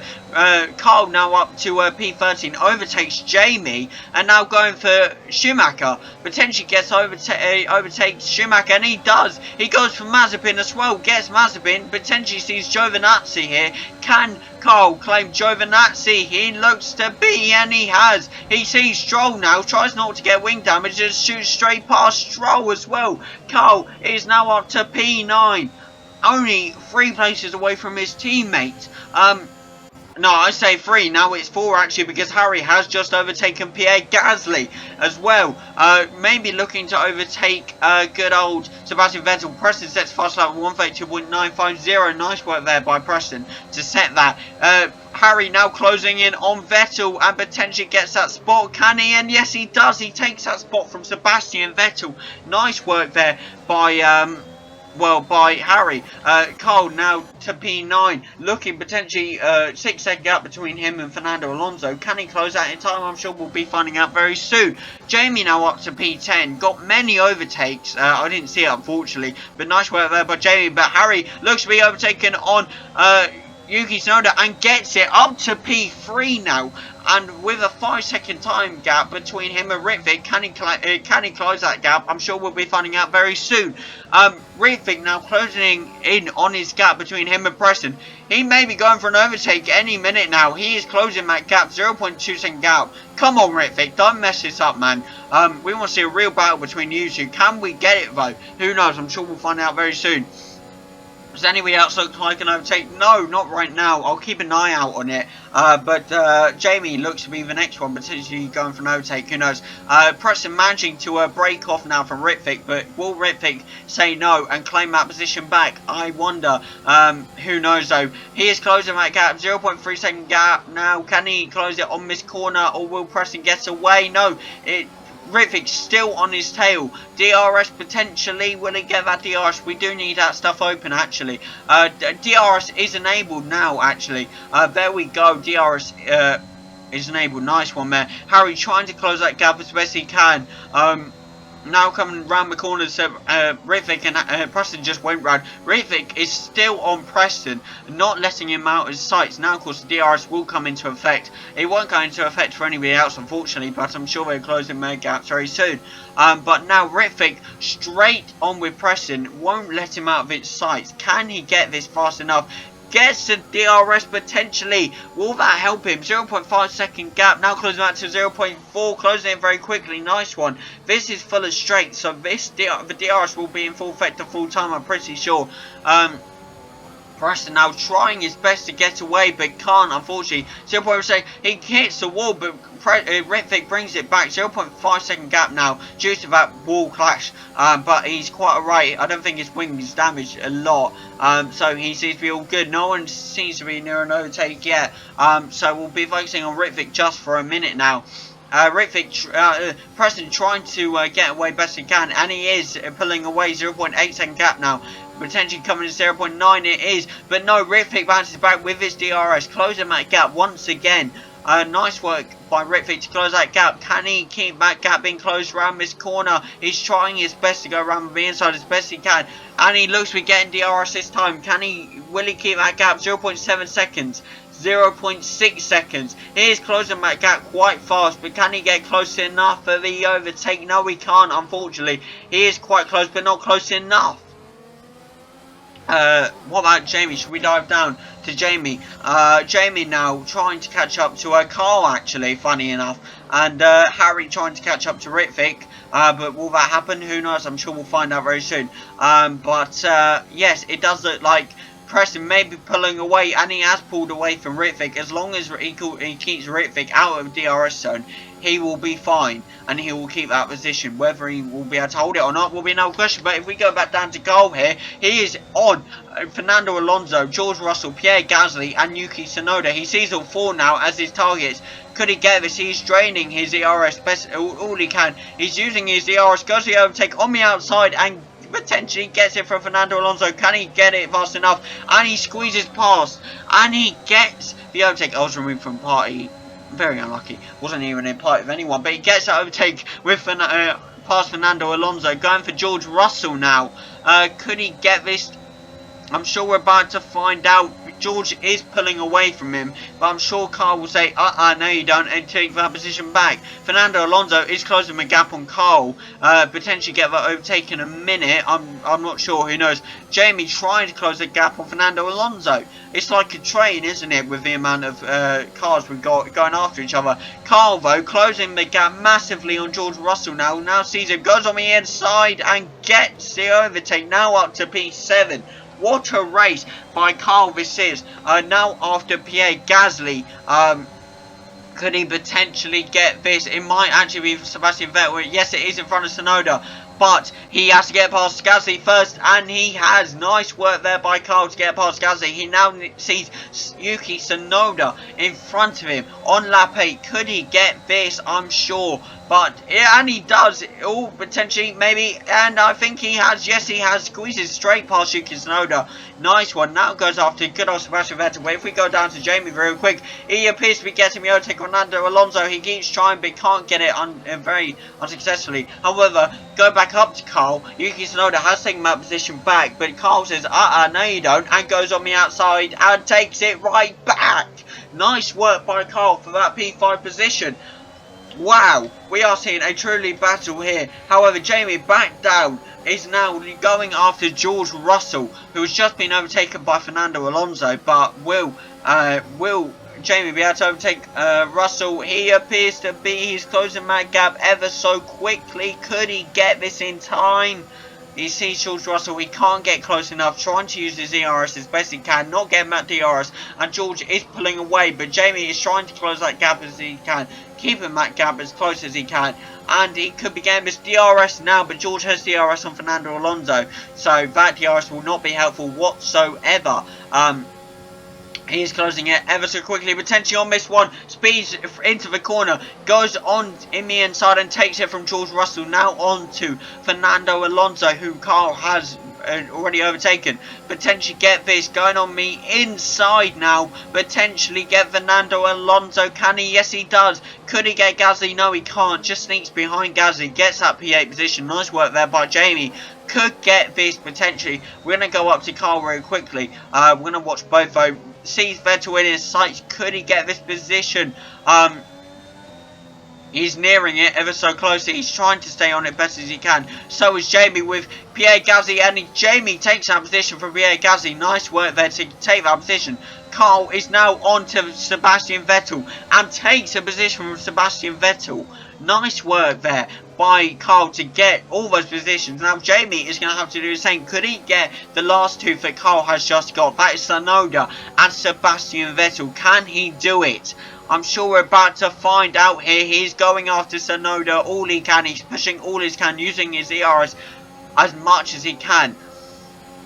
Carl now up to P13. Overtakes Jamie. And now going for Schumacher. Potentially gets overtakes Schumacher. And he does. He goes for Mazepin as well. Gets Mazepin. Potentially sees Giovinazzi here. Can Carl claim Giovinazzi? He looks to be, and he has. He sees Stroll now. Tries not to get wing damage. Just shoots straight past Stroll as well. Carl is now up to P9. Only 3 places away from his teammate. No, I say 3. Now it's 4 actually, because Harry has just overtaken Pierre Gasly as well. Maybe looking to overtake good old Sebastian Vettel. Preston sets fast lap 132.950. Nice work there by Preston to set that. Harry now closing in on Vettel and potentially gets that spot. Can he? And yes, he does. He takes that spot from Sebastian Vettel. Nice work there by by Harry. Carl now to P9, looking potentially 6-second gap between him and Fernando Alonso. Can he close that in time? I'm sure we'll be finding out very soon. Jamie now up to P10, got many overtakes. I didn't see it unfortunately, but nice work there by Jamie. But Harry looks to be overtaken on Yuki Tsunoda and gets it up to P3 now, and with a 5-second time gap between him and Ritvic. Can he close that gap? I'm sure we'll be finding out very soon. Ritvic now closing in on his gap between him and Preston. He may be going for an overtake any minute now. He is closing that gap, 0.2 second gap. Come on Ritvic, don't mess this up, man. We want to see a real battle between you two. Can we get it though? Who knows? I'm sure we'll find out very soon. Does anybody else look like an overtake? No, not right now. I'll keep an eye out on it. But Jamie looks to be the next one, potentially going for an overtake. Who knows? Preston managing to break off now from Ritvic, but will Ritvic say no and claim that position back? I wonder. Who knows though? He is closing that gap, 0.3 second gap now. Can he close it on this corner, or will Preston get away? No, Ritvik's still on his tail. DRS potentially. Will he get that DRS? We do need that stuff open actually. DRS is enabled now actually. There we go. DRS is enabled. Nice one there. Harry trying to close that gap as best he can. Now coming round the corner, so Ritvic and Preston just went round. Ritvic is still on Preston, not letting him out of his sights. Now, of course, the DRS will come into effect. It won't go into effect for anybody else, unfortunately, but I'm sure they're closing their gaps very soon. But now Ritvic straight on with Preston, won't let him out of its sights. Can he get this fast enough? Gets the DRS potentially. Will that help him? 0.5 second gap. Now closing that to 0.4. Closing it very quickly. Nice one. This is full of straight. So the DRS will be in full effect the full time, I'm pretty sure. Preston now trying his best to get away, but can't, unfortunately. 0.6, he hits the wall, but Ritvic brings it back. 0.5 second gap now due to that wall clash. But he's quite alright. I don't think his wing is damaged a lot. So he seems to be all good. No one seems to be near an overtake yet. So we'll be focusing on Ritvic just for a minute now. Preston trying to get away best he can, and he is pulling away. 0.8 second gap now. Potentially coming to 0.9 it is, but no, Ritvic bounces back with his DRS, closing that gap once again. Nice work by Ritvic to close that gap. Can he keep that gap being closed around this corner? He's trying his best to go around the inside as best he can, and he looks to be getting DRS this time. Will he keep that gap? 0.7 seconds. 0.6 seconds. He is closing that gap quite fast, but can he get close enough for the overtake? No, he can't, unfortunately. He is quite close, but not close enough. What about Jamie? Should we dive down to Jamie? Jamie now trying to catch up to Carl, actually, funny enough. And Harry trying to catch up to Ritvic. But will that happen? Who knows? I'm sure we'll find out very soon. Yes, it does look like Preston may be pulling away, and he has pulled away from Ritvic. As long as he keeps Ritvic out of the DRS zone, he will be fine, and he will keep that position. Whether he will be able to hold it or not will be no question. But if we go back down to goal here, he is on Fernando Alonso, George Russell, Pierre Gasly, and Yuki Tsunoda. He sees all four now as his targets. Could he get this? He's draining his DRS best all he can. He's using his DRS, goes to the overtake on the outside, and potentially gets it from Fernando Alonso. Can he get it fast enough? And he squeezes past, and he gets the overtake. I was removed from party. Very unlucky. Wasn't even in party of anyone, but he gets that overtake with past Fernando Alonso. Going for George Russell now. Could he get this? I'm sure we're about to find out. George is pulling away from him, but I'm sure Carl will say, no you don't, and take that position back. Fernando Alonso is closing the gap on Carl. Potentially get that overtake in a minute. I'm not sure, who knows. Jamie trying to close the gap on Fernando Alonso. It's like a train, isn't it, with the amount of cars we've got going after each other. Carl, though, closing the gap massively on George Russell now. Now sees him, goes on the inside and gets the overtake. Now up to P7. What a race by Carl this is. Now after Pierre Gasly. Could he potentially get this? It might actually be Sebastian Vettel. Yes, it is in front of Tsunoda. But he has to get past Gasly first, and he has. Nice work there by Carl to get past Gasly. He now sees Yuki Tsunoda in front of him on lap 8. Could he get this? I'm sure. And he does. Oh, potentially, maybe. And I think he has. Yes, he has. Squeezes straight past Yuki Tsunoda. Nice one. Now goes after good old Sebastian Vettel. But if we go down to Jamie very quick, he appears to be getting the overtake on Fernando Alonso. He keeps trying, but can't get it very unsuccessfully. However, go back up to Carl. Yuki Tsunoda has taken that position back, but Carl says, no you don't, and goes on the outside and takes it right back. Nice work by Carl for that P5 position. Wow, we are seeing a truly battle here. However, Jamie back down is now going after George Russell, who has just been overtaken by Fernando Alonso. But will Jamie be able to overtake Russell? He appears to be. He's closing that gap ever so quickly. Could he get this in time? He sees George Russell, he can't get close enough, trying to use his DRS as best he can, not getting that DRS, and George is pulling away, but Jamie is trying to close that gap as he can, keeping that gap as close as he can, and he could be getting this DRS now, but George has DRS on Fernando Alonso, so that DRS will not be helpful whatsoever. He is closing it ever so quickly, potentially on this one, speeds into the corner, goes on in the inside and takes it from George Russell, now on to Fernando Alonso, who Carl has already overtaken. Potentially get this, going on the inside now, potentially get Fernando Alonso. Can he? Yes he does. Could he get Gasly? No he can't, just sneaks behind Gasly, gets that P8 position. Nice work there by Jamie. Could get this potentially. We're going to go up to Carl very quickly. We're going to watch both though. Sees Vettel in his sights. Could he get this position? He's nearing it ever so closely. He's trying to stay on it best as he can. So is Jamie with Pierre Gasly, and Jamie takes that position from Pierre Gasly. Nice work there to take that position. Carl is now on to Sebastian Vettel and takes a position from Sebastian Vettel. Nice work there by Carl to get all those positions. Now Jamie is going to have to do the same. Could he get the last two that Carl has just got? That is Tsunoda and Sebastian Vettel. Can he do it? I'm sure we're about to find out here. He's going after Tsunoda all he can. He's pushing all he can, using his ERS as much as he can.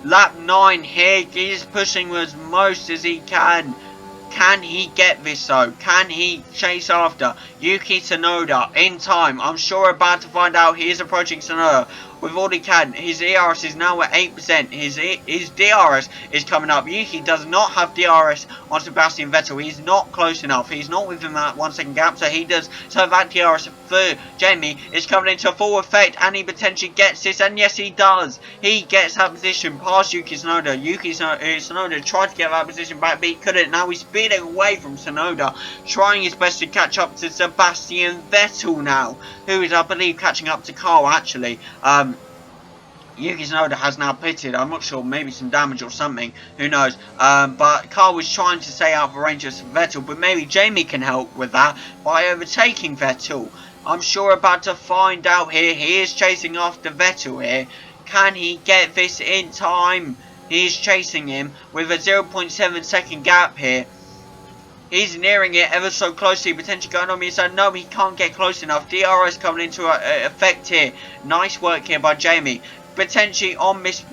Lap 9 here. He's pushing as most as he can. Can he get this though? Can he chase after Yuki Tsunoda in time? I'm sure we're about to find out. He is approaching Tsunoda with all he can. His ERS is now at 8%. His DRS is coming up. Yuki does not have DRS on Sebastian Vettel. He's not close enough. He's not within that 1 second gap. So he does. So that DRS for Jamie is coming into full effect, and he potentially gets this. And yes, he does. He gets that position past Yuki Tsunoda. Yuki Tsunoda tried to get that position back, but he couldn't. Now he's speeding away from Tsunoda, trying his best to catch up to Sebastian Vettel now, who is, I believe, catching up to Carl actually. Yuki Tsunoda has now pitted. I'm not sure, maybe some damage or something, who knows. But Carl was trying to stay out of range of Vettel, but maybe Jamie can help with that by overtaking Vettel. I'm sure about to find out here. He is chasing after Vettel here. Can he get this in time? He is chasing him with a 0.7 second gap here. He's nearing it ever so closely, potentially going on the inside. No, he can't get close enough. DRS coming into effect here. Nice work here by Jamie. Potentially on this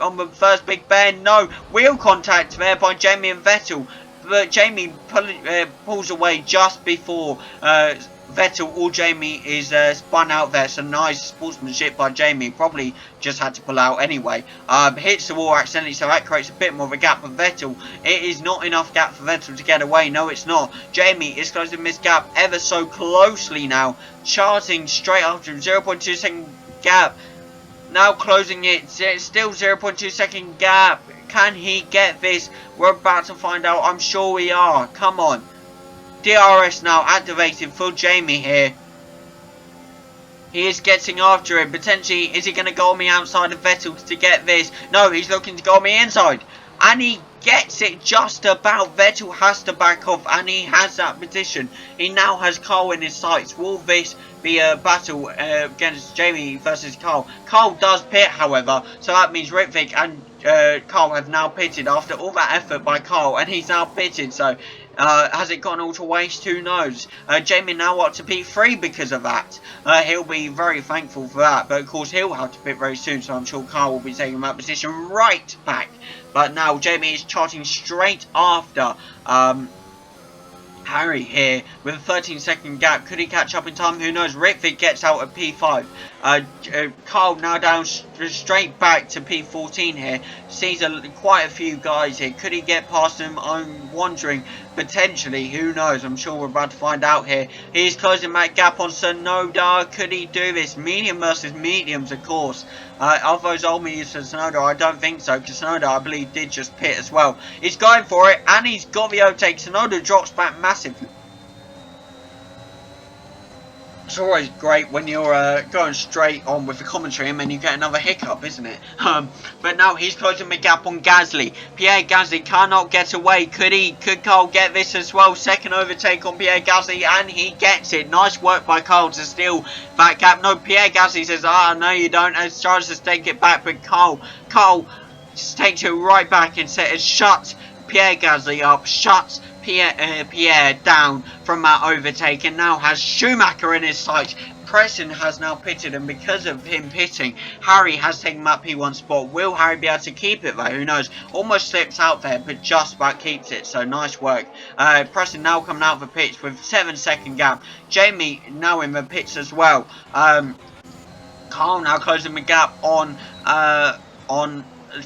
on the first big bend. No, wheel contact there by Jamie and Vettel. But Jamie pulls away just before Vettel or Jamie is spun out there. So nice sportsmanship by Jamie. Probably just had to pull out anyway. Hits the wall accidentally, so that creates a bit more of a gap for Vettel. It is not enough gap for Vettel to get away. No, it's not. Jamie is closing this gap ever so closely now. Charting straight after him. 0.2 second gap. Now closing it. Still 0.2 second gap. Can he get this? We're about to find out. I'm sure we are. Come on. DRS now activated for Jamie here. He is getting after him. Potentially, is he going to go on the outside of Vettel to get this? No, he's looking to go on the inside. And he gets it just about. Vettel has to back off, and he has that position. He now has Carl in his sights. Will this be a battle against Jamie versus Carl? Carl does pit, however, so that means Ritvik and Carl have now pitted after all that effort by Carl, and he's now pitted. So has it gone all to waste? Who knows? Jamie now up to P3 because of that. He'll be very thankful for that, but of course he'll have to pit very soon, so I'm sure Carl will be taking that position right back. But now Jamie is charting straight after Harry here with a 13-second gap. Could he catch up in time? Who knows? Ritvik gets out at P5. Carl now down straight back to P14 here. Sees quite a few guys here. Could he get past them? I'm wondering. Potentially. Who knows? I'm sure we're about to find out here. He's closing that gap on Tsunoda. Could he do this? Medium versus mediums, of course. Are those old mediums for Tsunoda? I don't think so, because Tsunoda, I believe, did just pit as well. He's going for it, and he's got the overtake. Tsunoda drops back massively. It's always great when you're going straight on with the commentary and then you get another hiccup, isn't it? But now he's closing the gap on Gasly. Pierre Gasly cannot get away. Could Carl get this as well? Second overtake on Pierre Gasly, and he gets it. Nice work by Carl to steal that gap. No, Pierre Gasly says, no you don't, and tries to take it back, but Carl just takes it right back and shuts Pierre Gasly up, shuts Pierre down from that overtake, and now has Schumacher in his sights. Preston has now pitted, and because of him pitting, Harry has taken that P1 spot. Will Harry be able to keep it though? Who knows? Almost slips out there, but just about keeps it, so nice work. Preston now coming out of the pits with 7-second gap. Jamie now in the pits as well. Carl now closing the gap on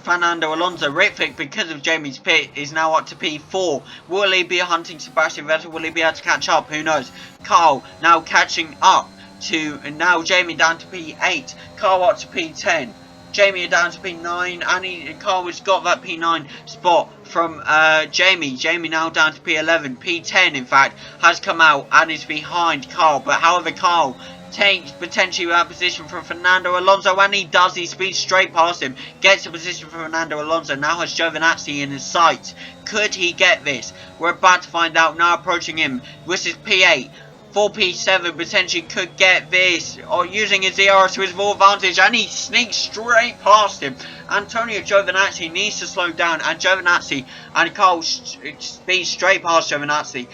Fernando Alonso. Ritvik, because of Jamie's pit, is now up to P4. Will he be hunting Sebastian Vettel? Will he be able to catch up? Who knows? Carl now catching up to, and now Jamie down to P8. Carl up to P10. Jamie down to P9, and Carl has got that P9 spot from Jamie. Jamie now down to P11. P10, in fact, has come out and is behind Carl. But however, Carl takes potentially that position from Fernando Alonso, and he does. He speeds straight past him, gets a position from Fernando Alonso. Now has Giovinazzi in his sights. Could he get this? We're about to find out. Now approaching him. This is P8. 4P7 potentially could get this, or using his ERS to his full advantage, and he sneaks straight past him. Antonio Giovinazzi needs to slow down, and Giovinazzi and Carl speeds straight past Giovinazzi.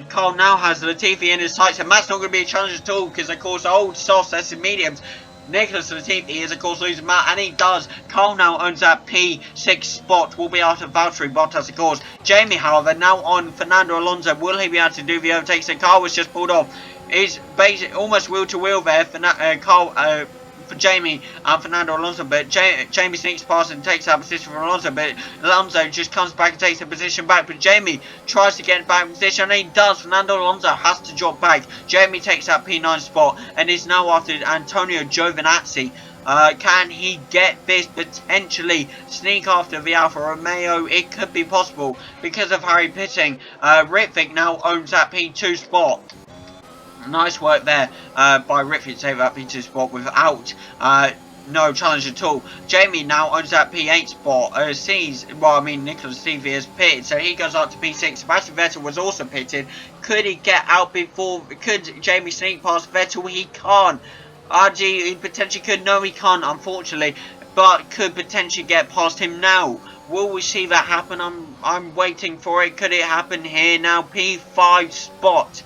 Carl now has Latifi in his sights, and that's not going to be a challenge at all, because of course old softs, that's the mediums. Nicholas Latifi is of course losing Matt, and he does. Carl now owns that P6 spot, will be out of Valtteri Bottas of course. Jamie however now on Fernando Alonso, will he be able to do the overtakes that Carl was just pulled off? Is basically almost wheel to wheel there for Carl, for Jamie and Fernando Alonso, but Jamie sneaks past and takes that position from Alonso, but Alonso just comes back and takes the position back, but Jamie tries to get back in position, and he does. Fernando Alonso has to drop back. Jamie takes that P9 spot and is now after Antonio Giovinazzi. Can he get this potentially sneak after the Alfa Romeo? It could be possible because of Harry pitting. Ritvick now owns that P2 spot. Nice work there by Ritvick to take that P2 spot without no challenge at all. Jamie now owns that P8 spot. Nicholas Latifi is pitted, so he goes up to P6. Sebastian Vettel was also pitted. Could he get out before? Could Jamie sneak past Vettel? He can't. RG, he potentially could. No, he can't, unfortunately. But could potentially get past him now. Will we see that happen? I'm waiting for it. Could it happen here now? P5 spot.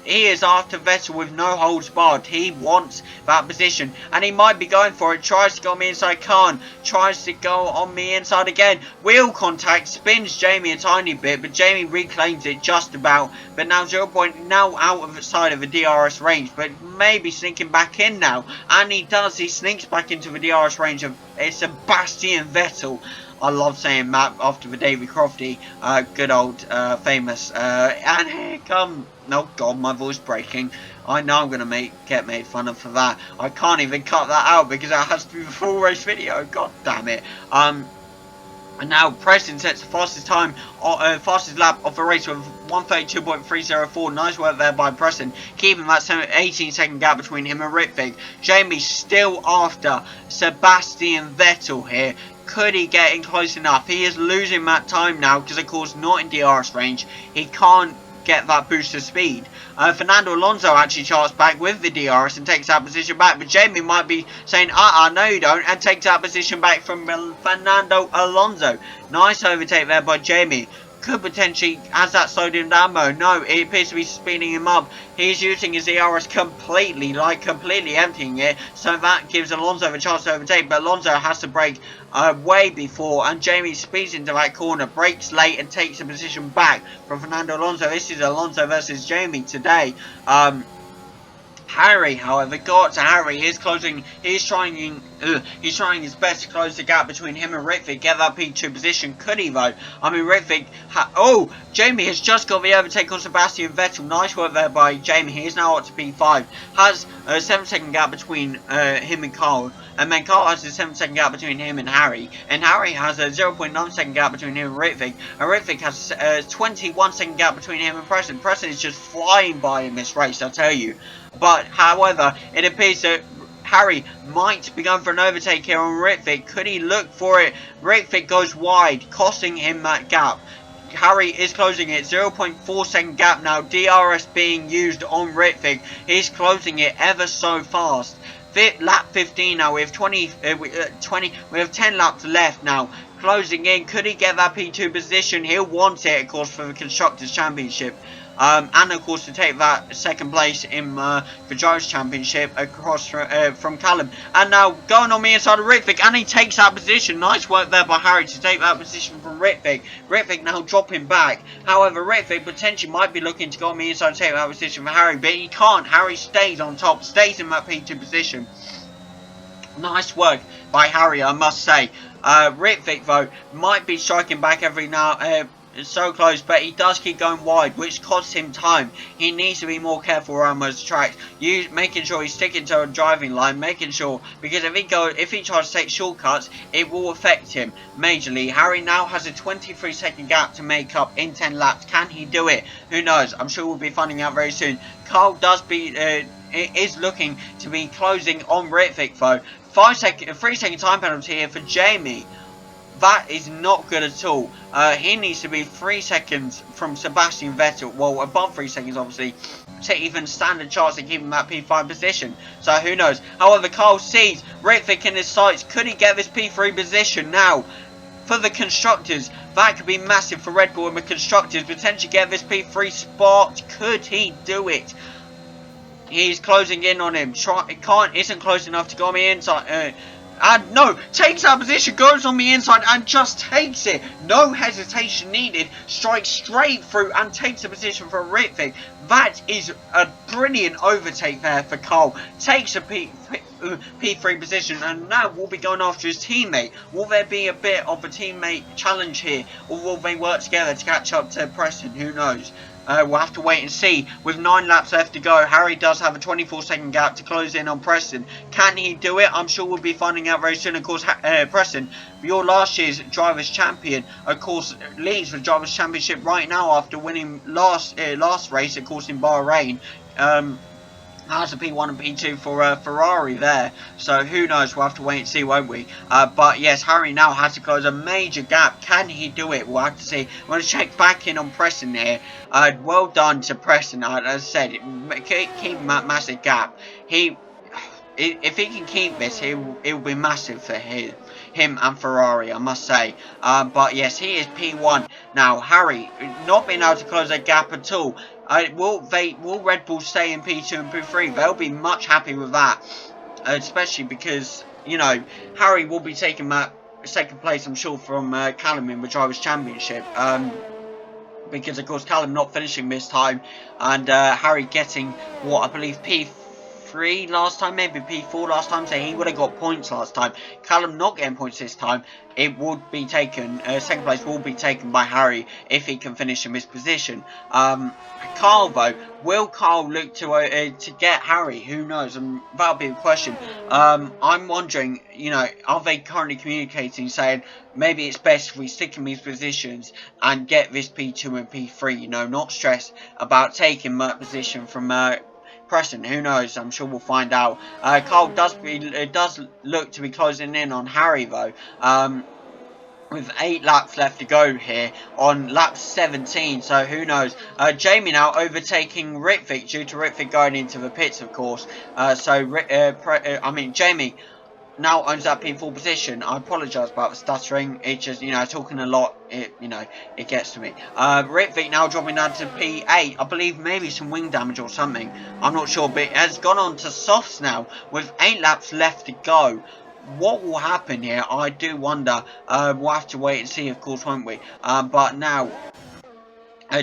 He is after Vettel with no holds barred. He wants that position, and he might be going for it. Tries to go on the inside, can't. Tries to go on the inside again. Wheel contact, spins Jamie a tiny bit, but Jamie reclaims it just about. But now 0 point, now out of the side of the DRS range, but maybe sneaking back in now. And he does, he sneaks back into the DRS range of Sebastian Vettel. I love saying that after the Davy Crofty, good old famous, and here come, oh god, my voice breaking. I know I'm going to get made fun of for that. I can't even cut that out because that has to be the full race video, god damn it. And now Preston sets the fastest time, fastest lap of the race with 1:32.304. Nice work there by Preston, keeping that 18-second gap between him and Ritvick. Jamie still after Sebastian Vettel here. Could he get in close enough? He is losing that time now because of course not in DRS range. He can't get that boost of speed. Fernando Alonso actually charts back with the DRS and takes that position back, but Jamie might be saying no you don't, and takes that position back from Fernando Alonso. Nice overtake there by Jamie. Could potentially, has that slowed him down though? No, it appears to be speeding him up. He's using his DRS completely, completely emptying it, so that gives Alonso a chance to overtake, but Alonso has to brake way before, and Jamie speeds into that corner, brakes late and takes the position back from Fernando Alonso. This is Alonso versus Jamie today. Harry, however, got to Harry. He's trying his best to close the gap between him and Ritvick. Get that P2 position. Could he though? I mean, Ritvick. Jamie has just got the overtake on Sebastian Vettel. Nice work there by Jamie. He is now up to P5. Has a 7-second gap between him and Carl. And then Carl has a 7-second gap between him and Harry. And Harry has a 0.9-second gap between him and Ritvick. And Ritvick has a 21-second gap between him and Preston. Preston is just flying by in this race, I'll tell you. But, however, it appears that Harry might be going for an overtake here on Ritvick. Could he look for it? Ritvick goes wide, costing him that gap. Harry is closing it. 0.4-second gap now. DRS being used on Ritvick. He's closing it ever so fast. Lap 15 now. We have 10 laps left now. Closing in. Could he get that P2 position? He'll want it, of course, for the Constructors' Championship. And of course to take that second place in the Drivers' Championship across from Callum. And now going on the inside of Ritvick, and he takes that position. Nice work there by Harry to take that position from Ritvick. Ritvick now dropping back. However, Ritvick potentially might be looking to go on the inside and take that position for Harry, but he can't. Harry stays on top, stays in that P2 position. Nice work by Harry, I must say. Ritvick though might be striking back every now. So close, but he does keep going wide, which costs him time. He needs to be more careful around those tracks, making sure he's sticking to a driving line, making sure, because if he tries to take shortcuts, it will affect him majorly. Harry now has a 23-second gap to make up in 10 laps. Can he do it? Who knows? I'm sure we'll be finding out very soon. Carl is looking to be closing on Ritvick though. 3-second time penalty here for Jamie. That is not good at all. He needs to be 3 seconds from Sebastian Vettel, well, above 3 seconds obviously, to even stand a chance of keeping that P5 position. So who knows. However, Carl sees Ritvick in his sights. Could he get this P3 position now? For the Constructors, that could be massive for Red Bull and the Constructors. Potentially get this P3 spot. Could he do it? He's closing in on him. Isn't close enough to go on the inside. And no, takes that position, goes on the inside and just takes it. No hesitation needed. Strikes straight through and takes the position for Ritvic. That is a brilliant overtake there for Cole. Takes a P3 position and now will be going after his teammate. Will there be a bit of a teammate challenge here, or will they work together to catch up to Preston? Who knows? We'll have to wait and see. With 9 laps left to go, Harry does have a 24-second gap to close in on Preston. Can he do it? I'm sure we'll be finding out very soon. Of course, Preston, your last year's Drivers' Champion, of course, leads the Drivers' Championship right now after winning last race, of course, in Bahrain. Has a P1 and P2 for Ferrari there, so who knows, we'll have to wait and see, won't we? But yes, Harry now has to close a major gap. Can he do it? We'll have to see. I'm going to check back in on Preston here. Well done to Preston. As I said, keep that massive gap. If he can keep this, it will be massive for him and Ferrari, I must say. But yes, he is P1 now. Harry not being able to close that gap at all. Will Red Bull stay in P2 and P3? They'll be much happy with that, especially because, you know, Harry will be taking that second place, I'm sure, from Callum in the Drivers' Championship. Because of course Callum not finishing this time, and Harry getting what I believe P3 last time, maybe P4 last time, so he would have got points last time. Callum not getting points this time. It would be taken, second place will be taken by Harry if he can finish in this position. Carl though, will Carl look to get Harry? Who knows? That'll be the question. I'm wondering, you know, are they currently communicating, saying maybe it's best if we stick in these positions and get this P2 and P3, you know, not stress about taking that position from Preston. Who knows? I'm sure we'll find out. Carl does look to be closing in on Harry though. With 8 laps left to go here on lap 17, so who knows. Jamie now overtaking Ritvic due to Ritvic going into the pits, of course. Jamie now owns that P4 position. I apologise about the stuttering. It's just, you know, talking a lot, it gets to me. Ritvic now dropping down to P8. I believe maybe some wing damage or something. I'm not sure, but it has gone on to softs now with 8 laps left to go. What will happen here? I do wonder. We'll have to wait and see, of course, won't we? But now,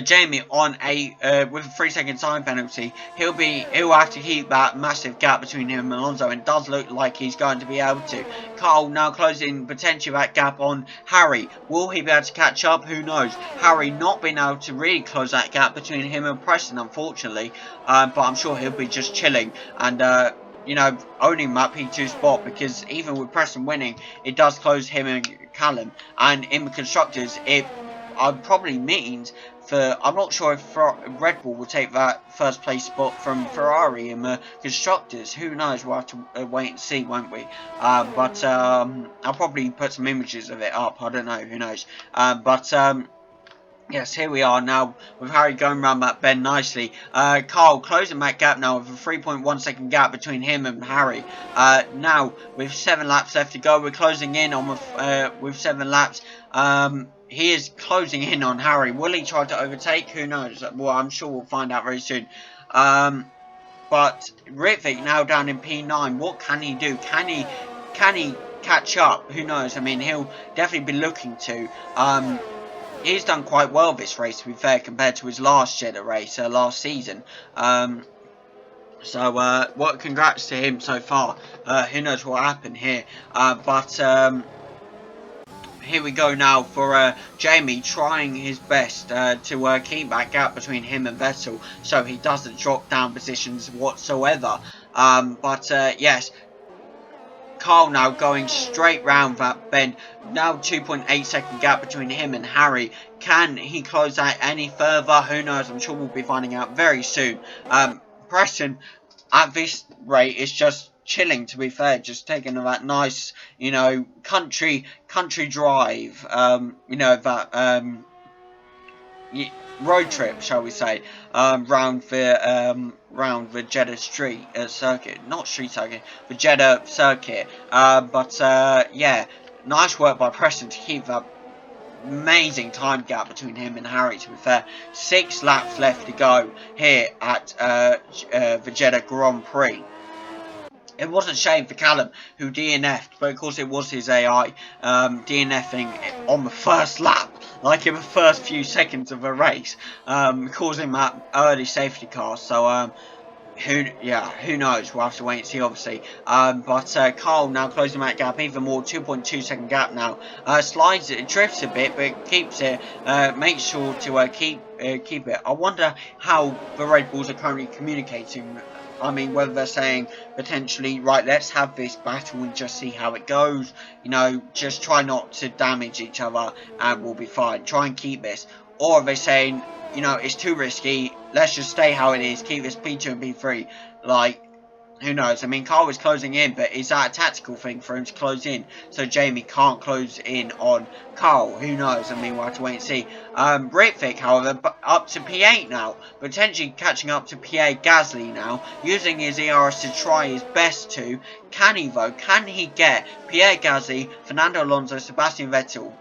Jamie on with a 3-second time penalty, he'll have to keep that massive gap between him and Alonso, and it does look like he's going to be able to. Carl now closing potentially that gap on Harry. Will he be able to catch up? Who knows? Harry not being able to really close that gap between him and Preston, unfortunately. But I'm sure he'll be just chilling and you know, owning that P2 spot, because even with Preston winning, it does close him and Callum. And in the constructors, it probably means I'm not sure if Red Bull will take that first place spot from Ferrari in the constructors. Who knows? We'll have to wait and see, won't we? But I'll probably put some images of it up. I don't know. Who knows? Yes, here we are now with Harry going around that bend nicely. Carl closing that gap now with a 3.1 second gap between him and Harry. Now with 7 laps left to go, we're closing in on with 7 laps. He is closing in on Harry. Will he try to overtake? Who knows? Well, I'm sure we'll find out very soon. But Ritvic now down in P9. What can he do? Can he catch up? Who knows? I mean, he'll definitely be looking to. He's done quite well this race, to be fair, compared to his last Jeddah race last season. Congrats to him so far. Who knows what will happen here. Here we go now for Jamie trying his best to keep that gap between him and Vettel, so he doesn't drop down positions whatsoever. Yes. Carl now going straight round that bend. Now 2.8 second gap between him and Harry. Can he close that any further? Who knows? I'm sure we'll be finding out very soon. Preston at this rate is just chilling, to be fair, just taking that nice, you know, country drive, you know, that road trip, shall we say, round the Jeddah circuit, not street circuit, the Jeddah circuit. Yeah, nice work by Preston to keep that amazing time gap between him and Harry, to be fair. 6 laps left to go here at the Jeddah Grand Prix. It wasn't a shame for Callum, who DNF'd, but of course it was his AI DNFing on the first lap, like in the first few seconds of a race, causing that early safety car. So who knows? We'll have to wait and see, obviously. But Carl now closing that gap even more, 2.2 second gap now. Slides it, drifts a bit, but keeps it. Makes sure to keep it. I wonder how the Red Bulls are currently communicating. I mean, whether they're saying potentially, right, let's have this battle and just see how it goes. You know, just try not to damage each other and we'll be fine. Try and keep this. Or are they saying, you know, it's too risky, let's just stay how it is, keep this P2 and P3. Like, who knows? I mean, Carl was closing in, but is that a tactical thing for him to close in so Jamie can't close in on Carl? Who knows? I mean, we'll have to wait and see. Ritvic, however, up to P8 now, potentially catching up to Pierre Gasly now, using his ERS to try his best to. Can he, though? Can he get Pierre Gasly, Fernando Alonso, Sebastian Vettel?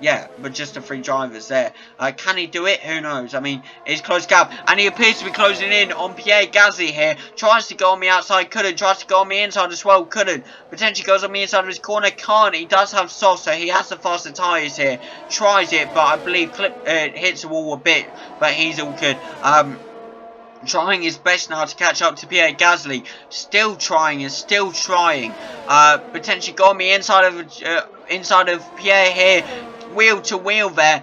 Yeah, but just the 3 drivers there. Can he do it? Who knows? I mean, it's close gap, and he appears to be closing in on Pierre Gasly here. Tries to go on the outside, couldn't. Tries to go on the inside as well, couldn't. Potentially goes on the inside of his corner, can't. He does have soft, so he has the faster tyres here. Tries it, but I believe hits the wall a bit, but he's all good. Trying his best now to catch up to Pierre Gasly. Still trying and still trying. Potentially go on the inside of Pierre here. Wheel to wheel there.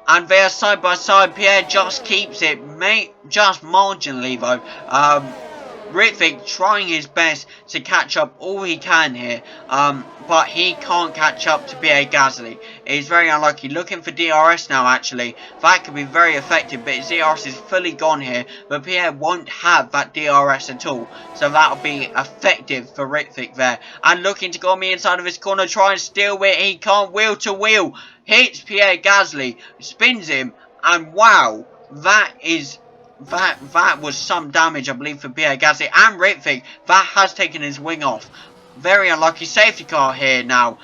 And they're side by side. Pierre just keeps it. Just marginally though. Ritvic trying his best to catch up all he can here, but he can't catch up to Pierre Gasly. He's very unlucky. Looking for DRS now, actually. That could be very effective, but his DRS is fully gone here, but Pierre won't have that DRS at all, so that'll be effective for Ritvic there. And looking to go on the inside of his corner, try and steal it. He can't. Wheel to wheel. Hits Pierre Gasly, spins him, and wow, that was some damage, I believe, for Pierre Gasly and Ritvic. That has taken his wing off. Very unlucky safety car here now.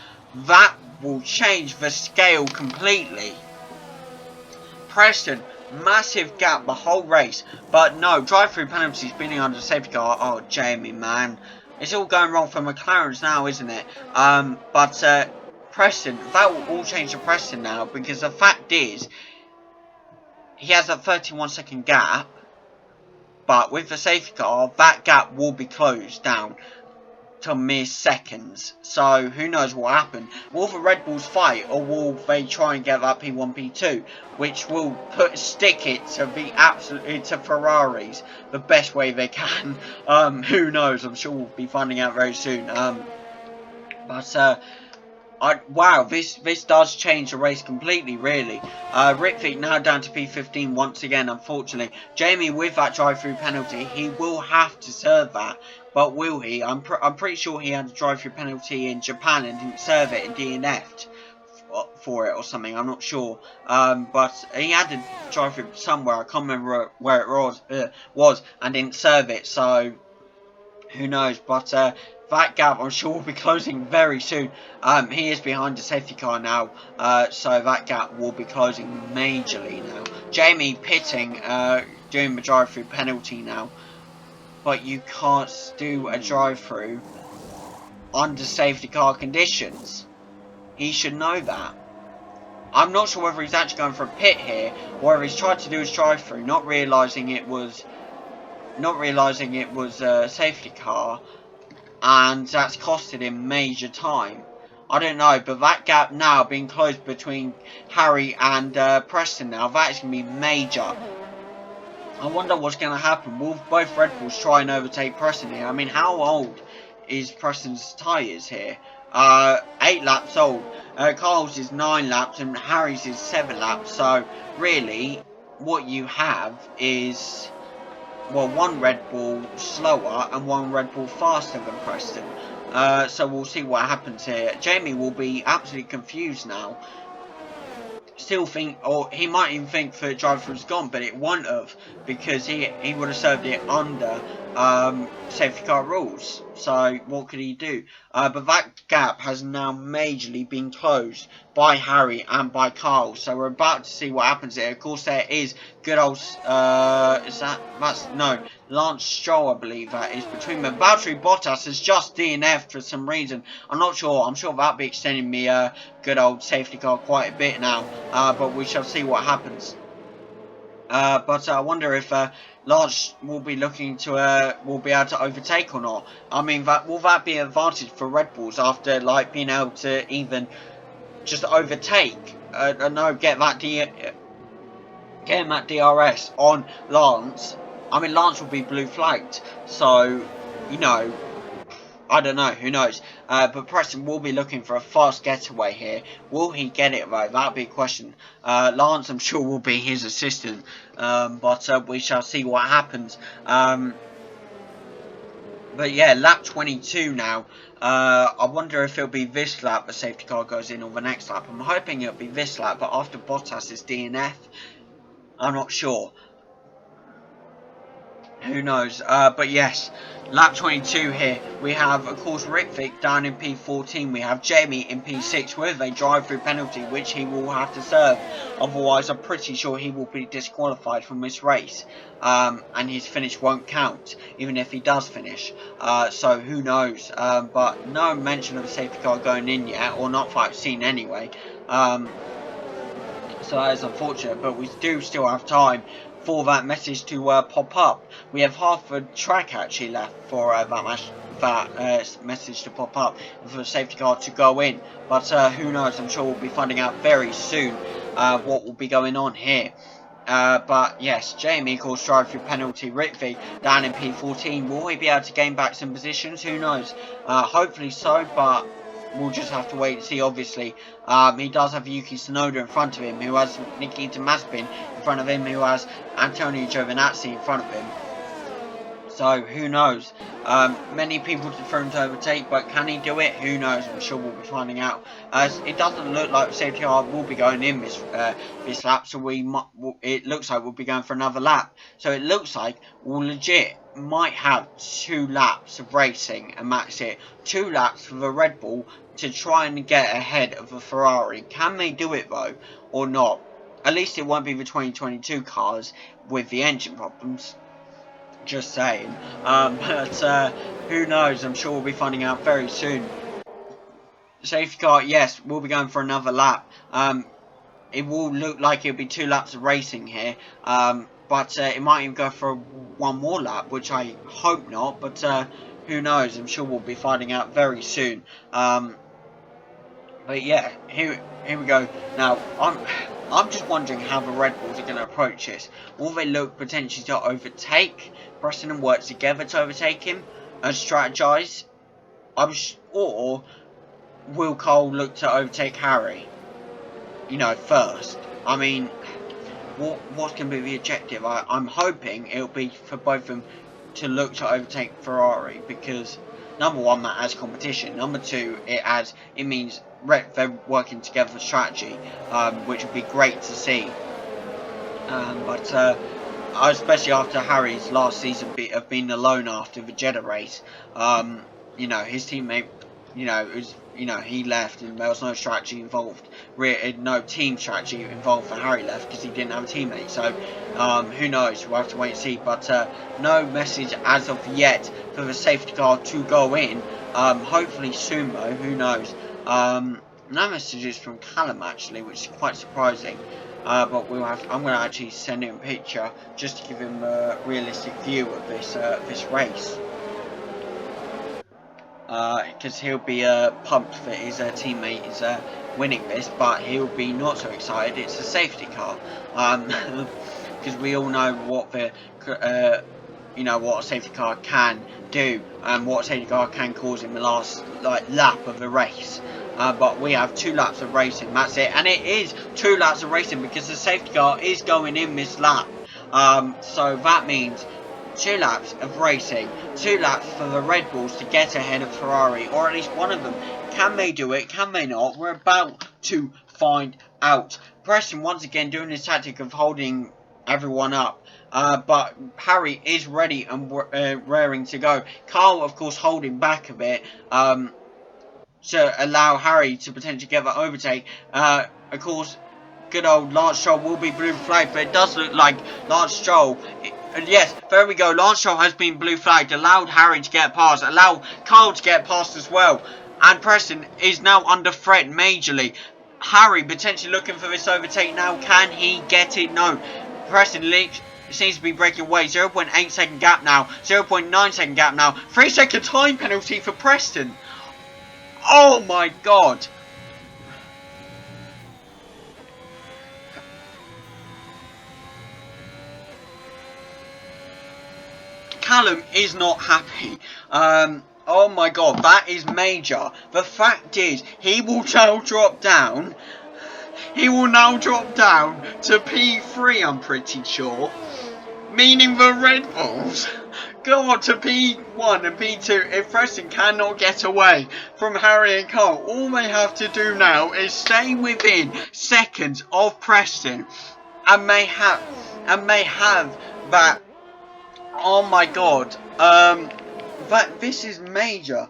That will change the scale completely. Preston, massive gap the whole race. But no, drive-through penalty spinning under the safety car. Oh, Jamie, man. It's all going wrong for McLaren's now, isn't it? Preston, that will all change to Preston now. Because the fact is, he has a 31-second gap, but with the safety car, that gap will be closed down to mere seconds. So who knows what will happen? Will the Red Bulls fight, or will they try and get that P1, P2, which will stick it to the Ferraris the best way they can? Who knows? I'm sure we'll be finding out very soon. Wow, this does change the race completely, really. Ritvic now down to P15 once again, unfortunately. Jamie with that drive-through penalty, he will have to serve that. But will he? I'm pretty sure he had a drive-through penalty in Japan and didn't serve it and DNF'd for it or something. I'm not sure. But he had a drive-through somewhere. I can't remember where it was and didn't serve it. So who knows? But that gap, I'm sure, will be closing very soon. He is behind the safety car now, so that gap will be closing majorly now. Jamie pitting, doing the drive-through penalty now. But you can't do a drive-through under safety car conditions. He should know that. I'm not sure whether he's actually going for a pit here, or whether he's tried to do his drive-through, not realising it was a safety car, and that's costed him major time. I don't know, but that gap now being closed between Harry and Preston now, that's going to be major. I wonder what's going to happen. Will both Red Bulls try and overtake Preston here? I mean, how old is Preston's tyres here? 8 laps old. Carl's is 9 laps and Harry's is 7 laps. So, really, what you have is, well, one Red Bull slower and one Red Bull faster than Preston. So we'll see what happens here. Jamie will be absolutely confused now. Still think, or he might even think the drive-through's gone, but it won't have, because he would have served it under safety car rules. So what could he do? But that gap has now majorly been closed by Harry and by Carl. So we're about to see what happens here. Of course, there is good old Lance Stroll, I believe that is between them. Valtteri Bottas has just DNF'd for some reason. I'm not sure. I'm sure that'll be extending me good old safety car quite a bit now. But we shall see what happens. But I wonder if Lance will be looking to will be able to overtake or not. I mean, will that be an advantage for Red Bulls after like being able to even just overtake? No, getting that DRS on Lance. I mean, Lance will be blue flagged, so you know. I don't know, who knows. But Preston will be looking for a fast getaway here. Will he get it right? That'll be a question. Lance, I'm sure, will be his assistant. But we shall see what happens. But yeah, lap 22 now. I wonder if it'll be this lap the safety car goes in or the next lap. I'm hoping it'll be this lap, but after Bottas' DNF, I'm not sure. Who knows? But yes, lap 22 here. We have, of course, Ritvic down in P14. We have Jamie in P6 with a drive-through penalty, which he will have to serve. Otherwise, I'm pretty sure he will be disqualified from this race. And his finish won't count, even if he does finish. So who knows? But no mention of a safety car going in yet, or not that I've seen anyway. So that is unfortunate, but we do still have time for that message to pop up. We have half a track actually left for that message to pop up and for the safety car to go in. But who knows? I'm sure we'll be finding out very soon what will be going on here. But yes, Jamie, of course, drive through penalty. Ritvic down in P14. Will he be able to gain back some positions? Who knows? Hopefully so, but we'll just have to wait and see, obviously. He does have Yuki Tsunoda in front of him, who has Nikita Mazepin in front of him, who has Antonio Giovinazzi in front of him. So, who knows? Many people prefer him to overtake, but can he do it? Who knows? I'm sure we'll be finding out. As it doesn't look like the safety car will be going in this lap, so it looks like we'll be going for another lap. So it looks like we'll legit might have 2 laps of racing, and that's it. 2 laps for the Red Bull to try and get ahead of the Ferrari. Can they do it though, or not? At least it won't be the 2022 cars with the engine problems. Just saying. But who knows? I'm sure we'll be finding out very soon. Safety car, yes, we'll be going for another lap. It will look like it'll be 2 laps of racing here. But it might even go for 1 more lap, which I hope not. But who knows? I'm sure we'll be finding out very soon. But yeah, here we go. Now, I'm just wondering how the Red Bulls are going to approach this. Will they look potentially to overtake Preston and work together to overtake him and strategize? Or will Cole look to overtake Harry? You know, first. I mean, what's going to be the objective? I'm hoping it'll be for both of them to look to overtake Ferrari, because number one, that adds competition. Number two, it means they're working together for strategy, which would be great to see. But especially after Harry's last season of being alone after the Jeddah race, you know, his teammate, he left and there was no strategy involved, no team strategy involved for Harry left because he didn't have a teammate. So who knows? We'll have to wait and see. But no message as of yet for the safety car to go in. Hopefully soon though. Who knows? No messages from Callum actually, which is quite surprising. But I'm going to actually send him a picture just to give him a realistic view of this race. Because he'll be pumped that his teammate is winning this, but he'll be not so excited. It's a safety car, because we all know what what a safety car can do and what a safety car can cause in the last lap of the race. But we have 2 laps of racing. That's it, and it is 2 laps of racing because the safety car is going in this lap. So that means 2 laps of racing, 2 laps for the Red Bulls to get ahead of Ferrari, or at least one of them. Can they do it? Can they not? We're about to find out. Preston once again doing his tactic of holding everyone up. But Harry is ready and raring to go. Carl, of course, holding back a bit to allow Harry to potentially get the overtake. Of course, good old Lance Stroll will be blue flagged, but it does look like Lance Stroll. Yes, there we go. Lance Stroll has been blue flagged, allowed Harry to get past, allowed Carl to get past as well. And Preston is now under threat majorly. Harry potentially looking for this overtake now. Can he get it? No. Preston seems to be breaking away. 0.8 second gap now. 0.9 second gap now. 3 second time penalty for Preston. Oh my god. Callum is not happy. Oh my god, that is major. The fact is, he will now drop down. He will now drop down to P3, I'm pretty sure. Meaning the Red Bulls go on to P1 and P2 if Preston cannot get away from Harry and Carl. All they have to do now is stay within seconds of Preston and may have that. Oh my god. This is major.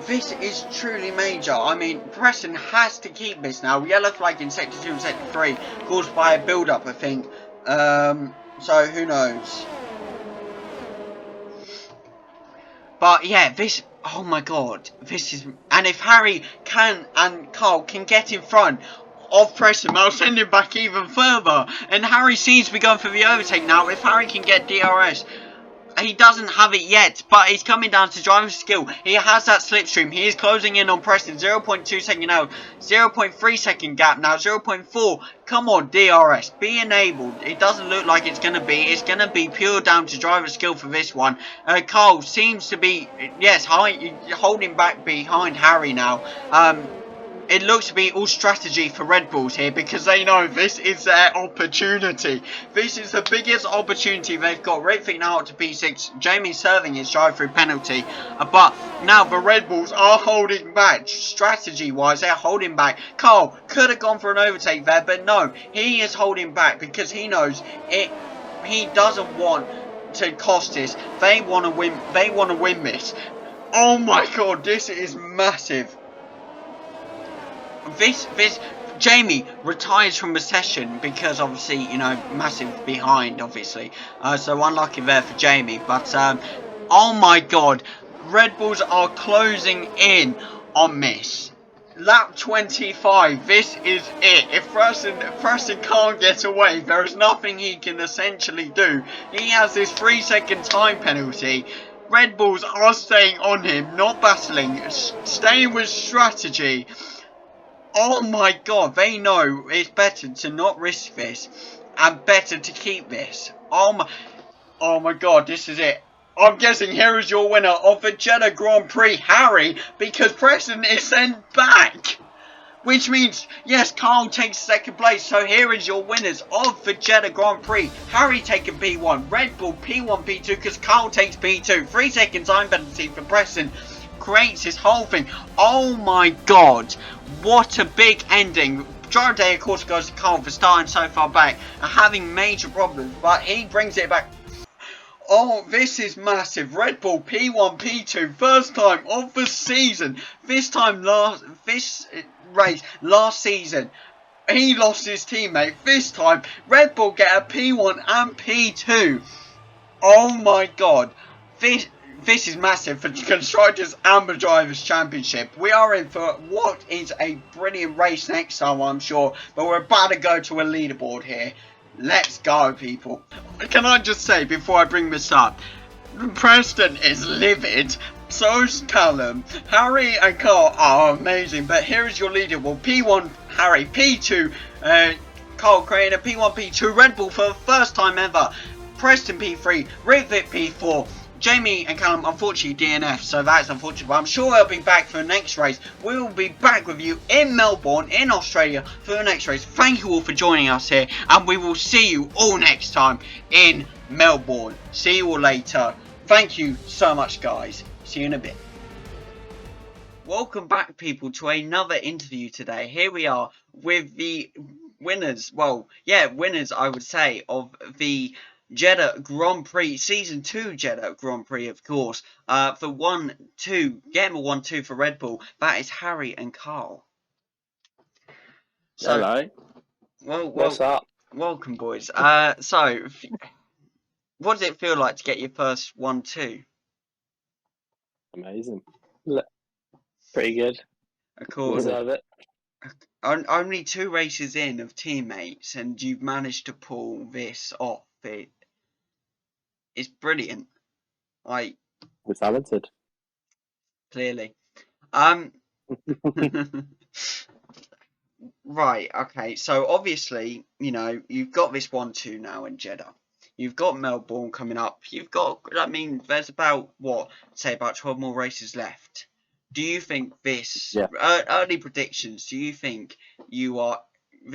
This is truly major. I mean, Preston has to keep this now. Yellow flag in Sector 2 and Sector 3, caused by a build-up, I think. So, who knows? But, yeah, this... Oh, my God. This is... And if Harry and Carl can get in front of Preston, I'll send him back even further. And Harry seems to be going for the overtake now. If Harry can get DRS... He doesn't have it yet, but he's coming down to driving skill. He has that slipstream. He is closing in on Preston. 0.2 second out. 0.3 second gap now. 0.4. Come on, DRS. Be enabled. It doesn't look like it's going to be. It's going to be pure down to driver skill for this one. Carl seems to be, yes, holding back behind Harry now. It looks to be all strategy for Red Bulls here because they know this is their opportunity. This is the biggest opportunity they've got. Right now up to P6. Jamie serving his drive-through penalty. But now the Red Bulls are holding back. Strategy-wise, they're holding back. Carl could have gone for an overtake there, but no. He is holding back because he knows it. He doesn't want to cost this. They want to win. They want to win this. Oh my god, this is massive. Jamie retires from the session because obviously, you know, massive behind, obviously. So unlucky there for Jamie. But, oh my god, Red Bulls are closing in on this. Lap 25, this is it. If Preston can't get away, there is nothing he can essentially do. He has this 3 second time penalty. Red Bulls are staying on him, not battling, staying with strategy. Oh my god, they know it's better to not risk this and better to keep this. Oh my god, this is it. I'm guessing here is your winner of the Jeddah Grand Prix, Harry, because Preston is sent back. Which means, yes, Carl takes second place. So here is your winners of the Jeddah Grand Prix. Harry taking P1, Red Bull P1, P2 because Carl takes P2. 3 second time penalty for Preston. Creates this whole thing. Oh my god, what a big ending. Jordan, of course, goes to Carl for starting so far back and having major problems, but he brings it back. Oh, this is massive. Red Bull P1, P2, first time of the season. This race last season, he lost his teammate. This time, Red Bull get a P1 and P2. Oh my god, this is massive for Constructors and the Drivers' Championship. We are in for what is a brilliant race next time, I'm sure. But we're about to go to a leaderboard here. Let's go, people. Can I just say, before I bring this up, Preston is livid. So's Callum. Harry and Carl are amazing. But here is your leaderboard. P1, Harry. P2, Carl Craner. P1, P2, Red Bull for the first time ever. Preston P3, Rivit P4. Jamie and Callum, unfortunately, DNF, so that's unfortunate, but I'm sure they'll be back for the next race. We will be back with you in Melbourne, in Australia, for the next race. Thank you all for joining us here, and we will see you all next time in Melbourne. See you all later. Thank you so much, guys. See you in a bit. Welcome back, people, to another interview today. Here we are with the winners. Well, yeah, winners. I would say of the Jeddah Grand Prix Season 2 Jeddah Grand Prix, of course. For 1-2, getting a 1-2 for Red Bull. That is Harry and Carl. So, Hello. What's up? welcome, boys. So, what does it feel like to get your first 1-2? Amazing. Pretty good. Of course. Deserve it. Only 2 races in of teammates, and you've managed to pull this off. It's brilliant. Like, We're talented. clearly. Right, okay. So obviously, you've got this 1-2 now in Jeddah. You've got Melbourne coming up. There's about, about 12 more races left. Do you think this, early predictions, do you think the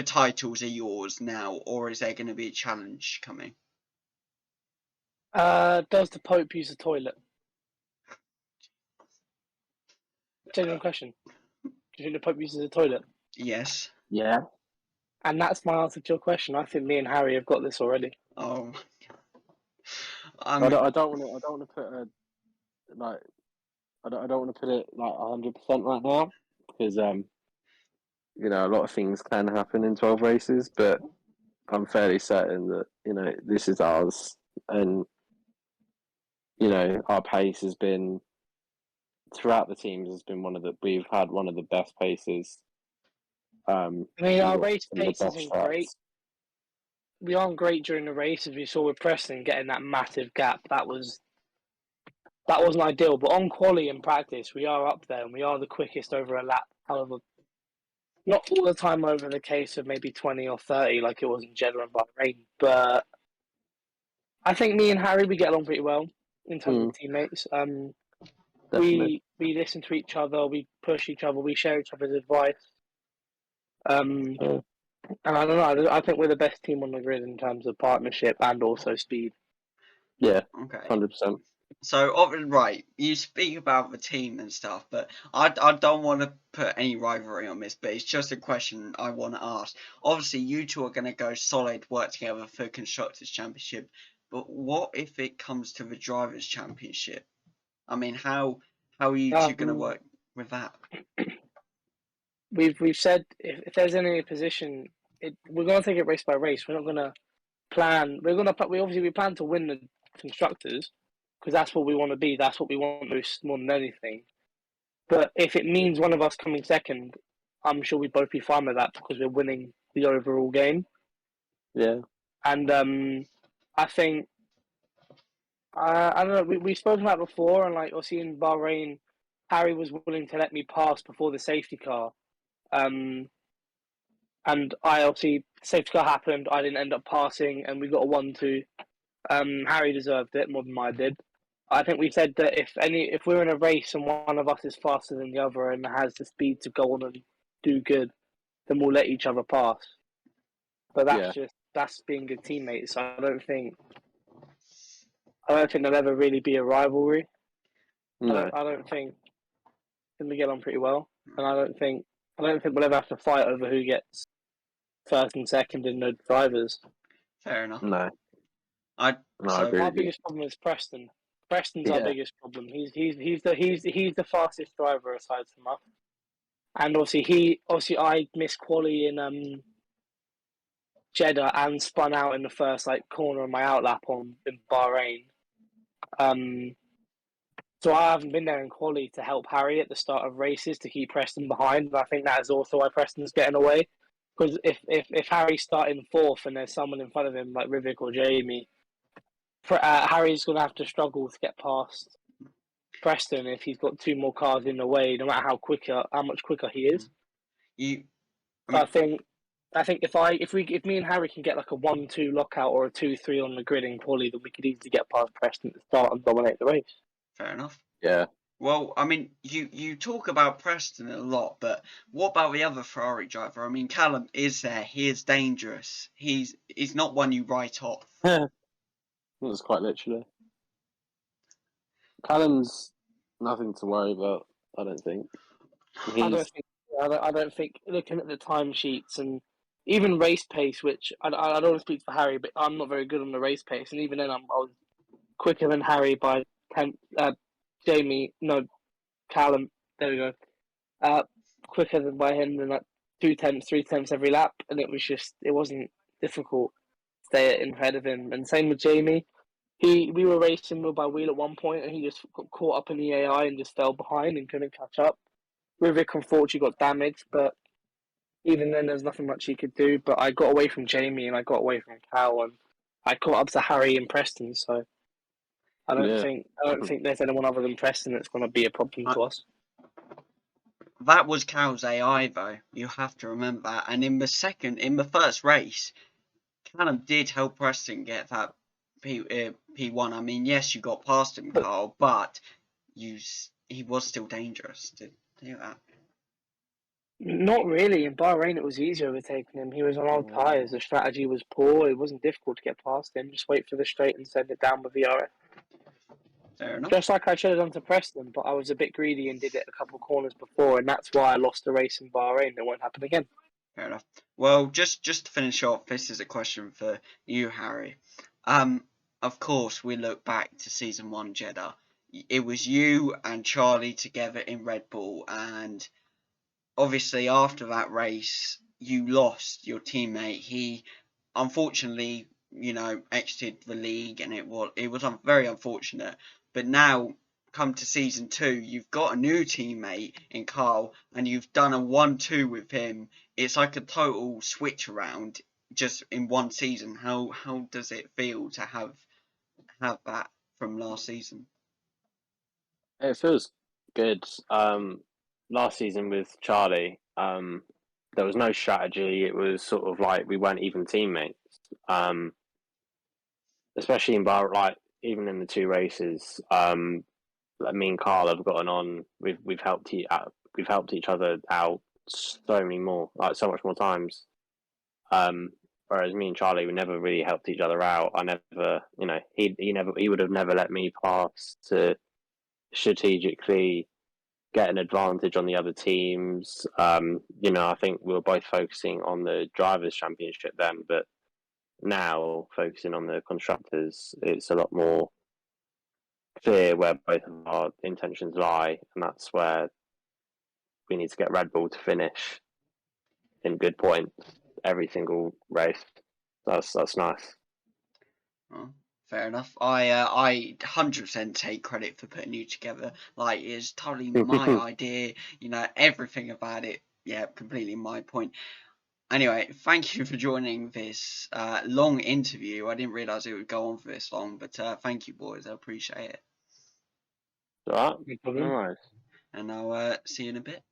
titles are yours now, or is there going to be a challenge coming? Does the Pope use the toilet? Genuine question. Do you think the Pope uses the toilet? Yes. Yeah. And that's my answer to your question. I think me and Harry have got this already. Oh my I God. don't want to put a like. I don't want to put it like 100% right now because a lot of things can happen in 12 races, but I'm fairly certain that this is ours, and our pace has been throughout the teams we've had one of the best paces. I mean, our race pace isn't great. We aren't great during the race, as we saw with Preston getting that massive gap. That wasn't ideal, but on quali and practice, we are up there, and we are the quickest over a lap. However, not all the time over the case of maybe 20 or 30 like it was in Jeddah and Bahrain, but I think me and Harry, we get along pretty well in terms of teammates. We listen to each other, we push each other, we share each other's advice. And I don't know, I think we're the best team on the grid in terms of partnership and also speed. Yeah, okay. 100%. So, right, you speak about the team and stuff, but I don't want to put any rivalry on this, but it's just a question I want to ask. Obviously, you two are going to go solid, work together for Constructors' Championship, but what if it comes to the Drivers' Championship? I mean, how are you two going to work with that? We've said if there's any position, we're going to take it race by race. We're not going to plan. We plan to win the Constructors because that's what we want to be. That's what we want most more than anything. But if it means one of us coming second, I'm sure we'd both be fine with that because we're winning the overall game. Yeah. And I think I don't know. We've spoken about it before, and obviously in Bahrain, Harry was willing to let me pass before the safety car. And I obviously safety car happened. I didn't end up passing, and we got a 1-2. Harry deserved it more than I did. I think we said that if we're in a race and one of us is faster than the other and has the speed to go on and do good, then we'll let each other pass. But that's being good teammates. I don't think there'll ever really be a rivalry. No. I don't think we get on pretty well, and I don't think we'll ever have to fight over who gets first and second in the drivers. Fair enough. No. I agree. Our biggest problem is Preston. Preston's our biggest problem. He's the fastest driver aside from us. And obviously I missed quali in Jeddah and spun out in the first corner of my outlap in Bahrain. So I haven't been there in quali to help Harry at the start of races to keep Preston behind. And I think that is also why Preston's getting away. Because if Harry's starting fourth and there's someone in front of him like Rivik or Jamie, Harry's going to have to struggle to get past Preston if he's got 2 more cars in the way, no matter how much quicker he is. I think if me and Harry can get like a 1-2 lockout or a 2-3 on the grid in quali, then we could easily get past Preston at the start and dominate the race. Fair enough. Yeah. Well, I mean, you talk about Preston a lot, but what about the other Ferrari driver? I mean, Callum is there. He is dangerous. He's not one you write off. That's quite literally. Callum's nothing to worry about, I don't think. I don't think looking at the timesheets and even race pace, which I don't want to speak for Harry, but I'm not very good on the race pace, and even then I was quicker than Harry by 10. Callum. There we go. Quicker than by him than like 2 tenths, 3 tenths every lap, and it wasn't difficult to stay in ahead of him. And same with Jamie. We were racing wheel by wheel at one point, and he just got caught up in the AI and just fell behind and couldn't catch up. Rivik unfortunately got damaged, but even then there's nothing much he could do. But I got away from Jamie and I got away from Cal, and I caught up to Harry and Preston. So I don't think there's anyone other than Preston that's going to be a problem to us. That was Cal's AI though. You have to remember that. And in the first race, Callum did help Preston get that P1. I mean, yes, you got past him, Carl, but he was still dangerous to do that. Not really. In Bahrain, it was easier overtaking him. He was on old tyres. The strategy was poor. It wasn't difficult to get past him. Just wait for the straight and send it down with VRF. Fair enough. Just like I should have done to Preston, but I was a bit greedy and did it a couple of corners before, and that's why I lost the race in Bahrain. It won't happen again. Fair enough. Well, just to finish off, this is a question for you, Harry. Of course, we look back to season 1 Jeddah. It was you and Charlie together in Red Bull, and obviously after that race, you lost your teammate. He unfortunately, exited the league, and it was very unfortunate. But now, come to season 2, you've got a new teammate in Carl, and you've done a 1-2 with him. It's like a total switch around just in one season. How does it feel to have that from last season? It feels good. Last season with Charlie, there was no strategy. It was sort of like we weren't even teammates. Especially in even in the 2 races, me and Carl have gotten on. We've helped each other out so much more times. Whereas me and Charlie, we never really helped each other out. I never, he would have never let me pass to strategically get an advantage on the other teams. I think we were both focusing on the Drivers' Championship then, but now focusing on the Constructors, it's a lot more clear where both of our intentions lie, and that's where we need to get Red Bull to finish in good points every single race. That's nice. Oh, fair enough. I 100% take credit for putting you together. Like, it's totally my idea. Everything about it. Yeah, completely my point. Anyway, thank you for joining this long interview. I didn't realise it would go on for this long, but thank you, boys. I appreciate it. All right. And I'll see you in a bit.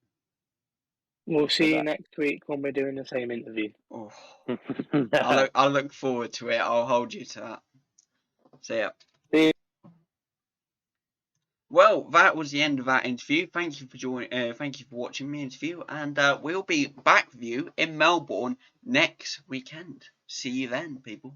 We'll see you next week when we're doing the same interview. Oh, I'll look forward to it. I'll hold you to that. See ya. See you. Well, that was the end of that interview. Thank you for joining. Thank you for watching the interview, and we'll be back with you in Melbourne next weekend. See you then, people.